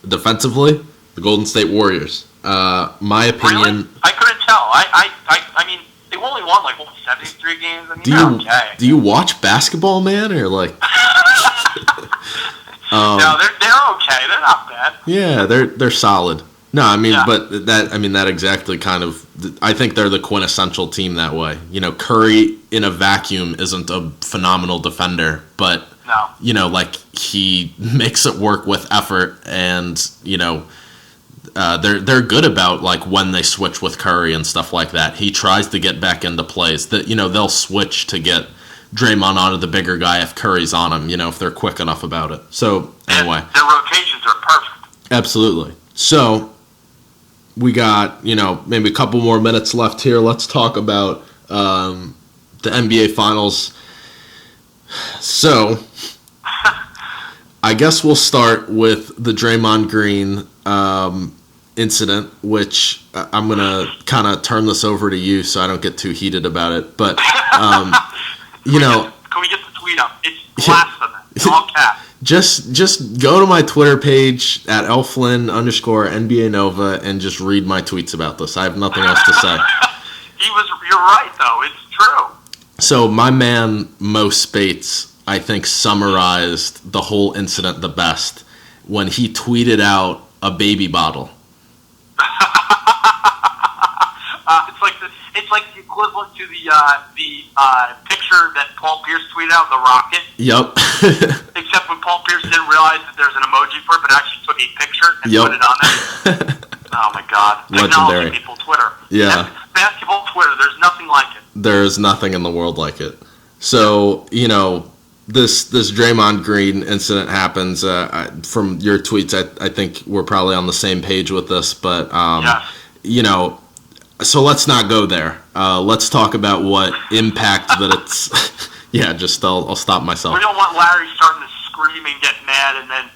defensively, the Golden State Warriors. My opinion. Really? I couldn't tell. I mean, they only won like 73 games. I mean, they're okay. Do you watch basketball, man, or like? No, they're okay. They're not bad. Yeah, they're solid. No, I mean, but that exactly kind of, I think they're the quintessential team that way. You know, Curry in a vacuum isn't a phenomenal defender, but, you know, like, he makes it work with effort, and, you know, they're good about, like, when they switch with Curry and stuff like that. He tries to get back into plays that, you know, they'll switch to get Draymond onto the bigger guy if Curry's on him, you know, if they're quick enough about it. So, anyway. Their rotations are perfect. Absolutely. So, we got, you know, maybe a couple more minutes left here. Let's talk about the NBA Finals. So, I guess we'll start with the Draymond Green incident, which I'm going to kind of turn this over to you so I don't get too heated about it. But, you know. Can we get the tweet up? It's blasphemous. It's all caps. Just go to my Twitter page at @LFlynn_NBA Nova and just read my tweets about this. I have nothing else to say. You're right, though. It's true. So my man Mo Spates, I think, summarized the whole incident the best when he tweeted out a baby bottle. It's like the equivalent to the picture that Paul Pierce tweeted out, the rocket. Yep. Except when Paul Pierce didn't realize that there's an emoji for it, but actually took a picture and put it on there. Oh my God! Legendary. Technology people, Twitter. Yeah. Basketball Twitter. There's nothing like it. There's nothing in the world like it. So, you know, this Draymond Green incident happens. From your tweets, I think we're probably on the same page with this. But you know. So let's not go there. Let's talk about what impact that it's. Yeah, just I'll stop myself. We don't want Larry starting to scream and get mad, and then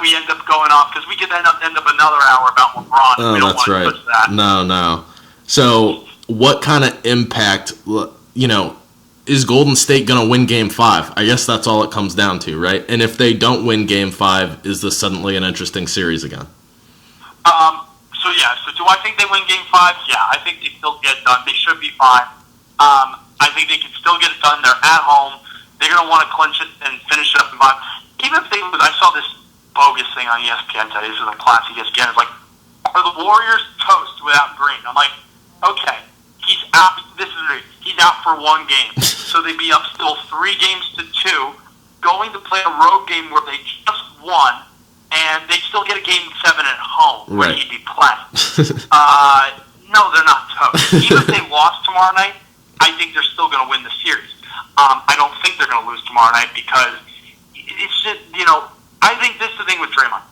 we end up going off because we could end up another hour about LeBron. Oh, we don't that's want right. To push that. No. So what kind of impact? You know, is Golden State going to win Game 5? I guess that's all it comes down to, right? And if they don't win Game 5, is this suddenly an interesting series again? So do I think they win Game 5? Yeah, I think they still get it done. They should be fine. I think they can still get it done. They're at home. They're going to want to clinch it and finish it up in 5. Even if I saw this bogus thing on ESPN today. This is a classic ESPN. It's like, are the Warriors toast without Green? I'm like, okay, he's out. He's out for one game, so they'd be up still 3-2, going to play a road game where they just won, and they still get a Game 7 at home where he'd be playing. No, they're not toast. Even if they lost tomorrow night, I think they're still going to win the series. I don't think they're going to lose tomorrow night because it's just, I think this is the thing with Draymond.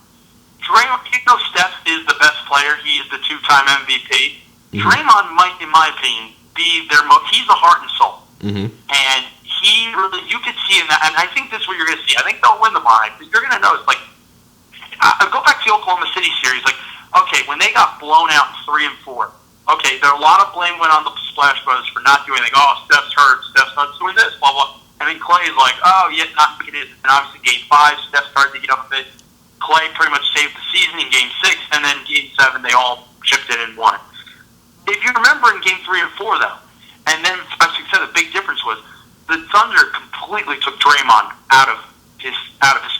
Steph is the best player. He is the 2-time MVP. Mm-hmm. Draymond might, in my opinion, be he's the heart and soul. Mm-hmm. And he really, you could see in that, and I think this is what you're going to see. I think they'll win tomorrow night, but you're going to notice, like, I go back to the Oklahoma City series, like, okay, when they got blown out 3 and 4, okay, there a lot of blame went on the Splash Brothers for not doing anything. Oh, Steph's hurt, Steph's not doing this, blah, blah. And then Clay's like, oh, yeah, not making it. And obviously Game 5, Steph started to get up a bit. Clay pretty much saved the season in Game 6, and then Game 7, they all chipped in and won. If you remember in Game 3 and 4, though, and then, as you said, the big difference was the Thunder completely took Draymond out of his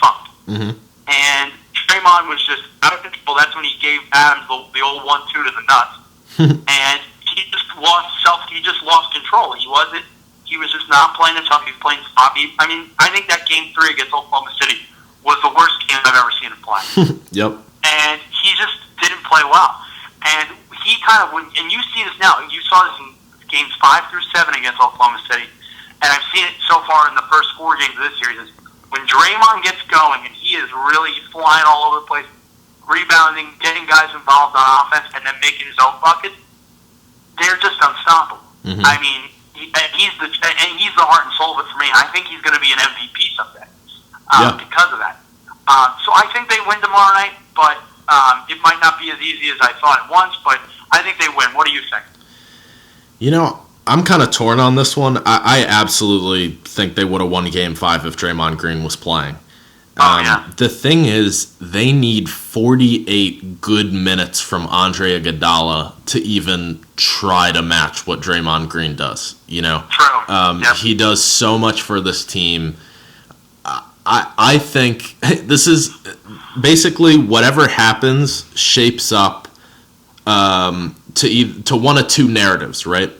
funk. Mm-hmm. And Draymond was just out of control. That's when he gave Adams the old 1-2 to the nuts. And he just lost control. He was just not playing himself. He was playing sloppy. I mean, I think that Game 3 against Oklahoma City was the worst game I've ever seen him play. Yep. And he just didn't play well. And he kind of, and you see this now, you saw this in Games 5 through 7 against Oklahoma City, and I've seen it so far in the first 4 games of this series, is when Draymond gets going and he's flying all over the place, rebounding, getting guys involved on offense, and then making his own buckets, they're just unstoppable. Mm-hmm. I mean, he's the heart and soul of it for me. I think he's going to be an MVP someday because of that. So I think they win tomorrow night, but it might not be as easy as I thought at once, but I think they win. What do you think? I'm kind of torn on this one. I absolutely think they would have won Game 5 if Draymond Green was playing. The thing is, they need 48 good minutes from Andre Iguodala to even try to match what Draymond Green does. True. Yep. He does so much for this team. I think this is basically whatever happens shapes up to one of two narratives, right?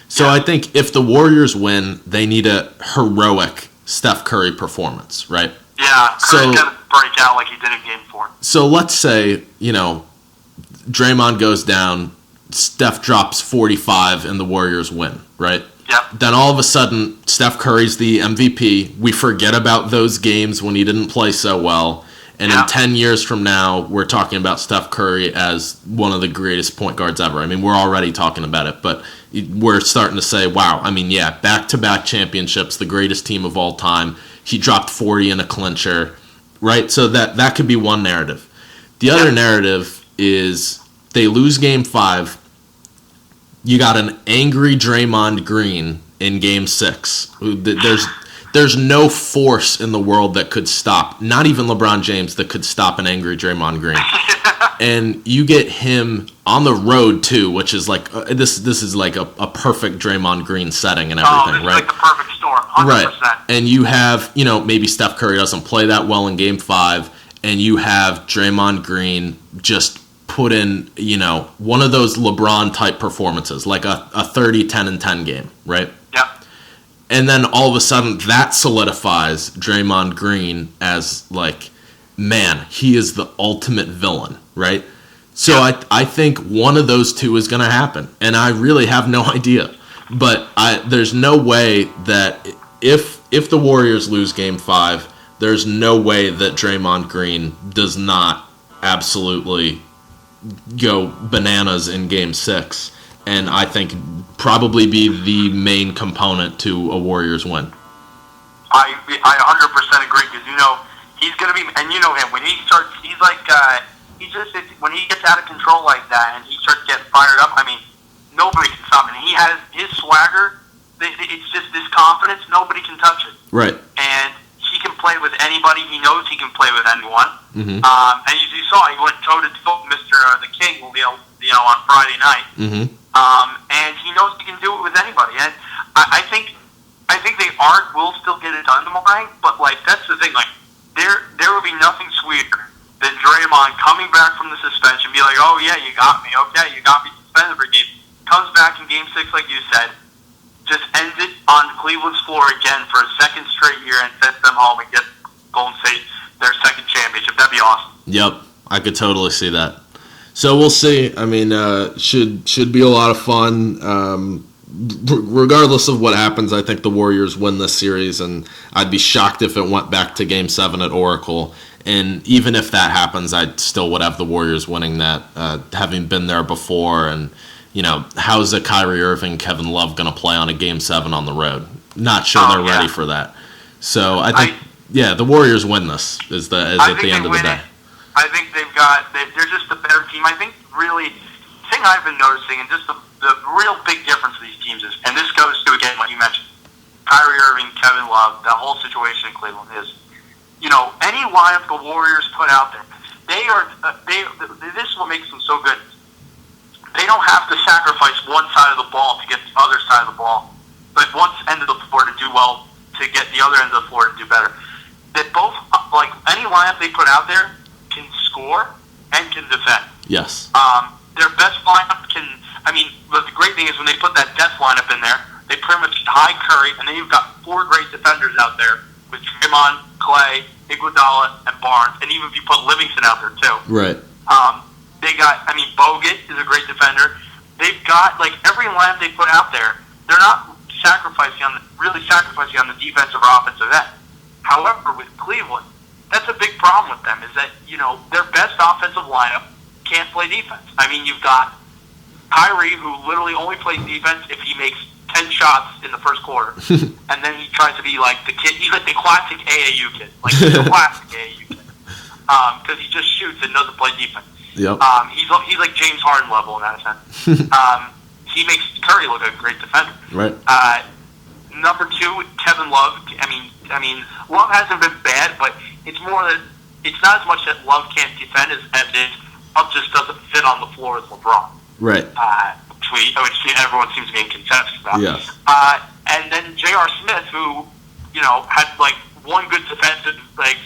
So I think if the Warriors win, they need a heroic Steph Curry performance, right? Yeah, Curry's got to break out like he did in Game 4. So let's say, Draymond goes down, Steph drops 45, and the Warriors win, right? Yep. Then all of a sudden, Steph Curry's the MVP. We forget about those games when he didn't play so well. And in 10 years from now, we're talking about Steph Curry as one of the greatest point guards ever. I mean, we're already talking about it, but we're starting to say, wow, I mean, back-to-back championships, the greatest team of all time. He dropped 40 in a clincher, right? So that could be one narrative. The other narrative is they lose Game 5. You got an angry Draymond Green in Game 6. There's no force in the world that could stop, not even LeBron James, that could stop an angry Draymond Green. And you get him on the road, too, which is like, this is like a perfect Draymond Green setting and everything, right? Like the perfect storm, 100%. Right. And you have, maybe Steph Curry doesn't play that well in Game 5, and you have Draymond Green just put in, one of those LeBron-type performances, like a 30, 10, and 10 game, right? Yeah. And then all of a sudden, that solidifies Draymond Green as, like, man, he is the ultimate villain, right? So I think one of those two is going to happen, and I really have no idea. But there's no way that if the Warriors lose Game 5, there's no way that Draymond Green does not absolutely go bananas in Game 6, and I think probably be the main component to a Warriors win. I 100% agree, because he's going to be, and you know him, when he starts, he's like, when he gets out of control like that and he starts getting fired up, I mean, nobody can stop him. And he has his swagger, it's just this confidence. Nobody can touch it. Right. And he can play with anybody. He knows he can play with anyone. Mm-hmm. And as you saw, he went toe-to-toe with Mr. The King, on Friday night. Mm-hmm. And he knows he can do it with anybody. And I think they will still get it done tomorrow night. But that's the thing. There will be nothing sweeter than Draymond coming back from the suspension, be like, "Oh yeah, you got me. Okay, you got me suspended for a game." Comes back in Game 6, like you said, just ends it on Cleveland's floor again for a second straight year and sends them home and gets Golden State their second championship. That'd be awesome. Yep, I could totally see that. So we'll see. I mean, should be a lot of fun. Regardless of what happens, I think the Warriors win this series, and I'd be shocked if it went back to Game 7 at Oracle. And even if that happens, I still would have the Warriors winning that, having been there before. And, how's a Kyrie Irving, Kevin Love going to play on a Game 7 on the road? Not sure they're ready for that. So I think, the Warriors win this at the end of the day. I think they're just a better team. I think really, the thing I've been noticing, and just the real big difference of these teams is, and this goes to, again, what you mentioned, Kyrie Irving, Kevin Love, that whole situation in Cleveland is, any lineup the Warriors put out there, this is what makes them so good. They don't have to sacrifice one side of the ball to get the other side of the ball, but one end of the floor to do well, to get the other end of the floor to do better. That both, any lineup they put out there can score and can defend. Yes. Their best lineup but the great thing is when they put that death lineup in there, they pretty much tie Curry, and then you've got 4 great defenders out there with Draymond, Clay, Iguodala, and Barnes, and even if you put Livingston out there too. Right. They got, Bogut is a great defender. They've got, every lineup they put out there, they're not really sacrificing on the defensive or offensive end. However, with Cleveland, that's a big problem with them, is that, their best offensive lineup can't play defense. You've got Kyrie, who literally only plays defense if he makes 10 shots in the first quarter. And then he tries to be like the kid. He's like the classic AAU kid. The classic AAU kid. Because he just shoots and doesn't play defense. Yep. He's like James Harden level in that sense. He makes Curry look like a great defender. Right. Number 2, Kevin Love. Love hasn't been bad, but it's more that it's not as much that Love can't defend as it is Love just doesn't fit on the floor with LeBron. Right. Which everyone seems to be in consensus about. Yes. And then J.R. Smith, who, had one good defensive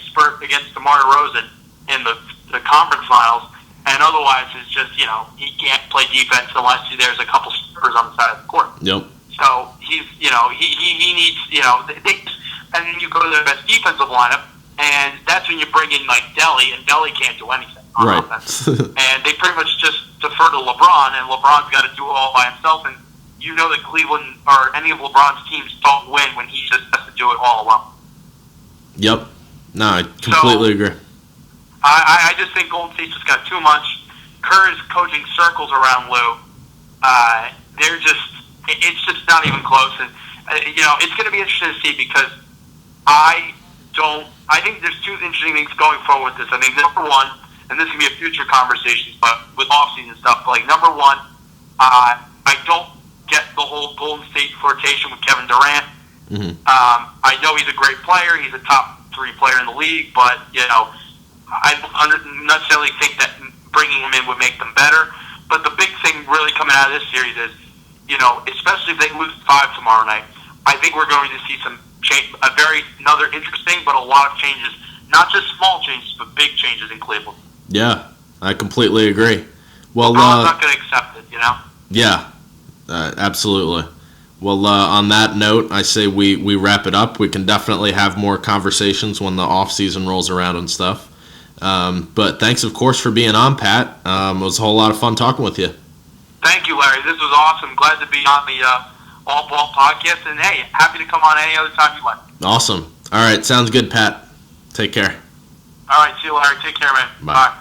spurt against DeMar DeRozan in the conference finals, and otherwise is just, he can't play defense unless there's a couple spurs on the side of the court. Yep. So he's, he needs, and then you go to the best defensive lineup, and that's when you bring in Delly, and Delly can't do anything on offense. And they pretty much just defer to LeBron, and LeBron's got to do it all by himself. And that Cleveland or any of LeBron's teams don't win when he just has to do it all alone. Yep. No, I completely agree. I just think Golden State's just got too much. Kerr is coaching circles around Lou. It's just not even close. And it's going to be interesting to see because I think there's 2 interesting things going forward with this. Number 1, and this can be a future conversation, but with off-season stuff, number 1, I don't get the whole Golden State flirtation with Kevin Durant. Mm-hmm. I know he's a great player. He's a top 3 player in the league, but, I don't necessarily think that bringing him in would make them better. But the big thing really coming out of this series is, especially if they lose 5 tomorrow night, I think we're going to see some change, another interesting, but a lot of changes, not just small changes, but big changes in Cleveland. Yeah, I completely agree. Well, LeBron's not going to accept it, Yeah, absolutely. Well, on that note, I say we wrap it up. We can definitely have more conversations when the off season rolls around and stuff. But thanks, of course, for being on, Pat. It was a whole lot of fun talking with you. Thank you, Larry. This was awesome. Glad to be on the All Ball podcast. And, hey, happy to come on any other time you like. Awesome. All right. Sounds good, Pat. Take care. All right. See you, Larry. Take care, man. Bye. Bye.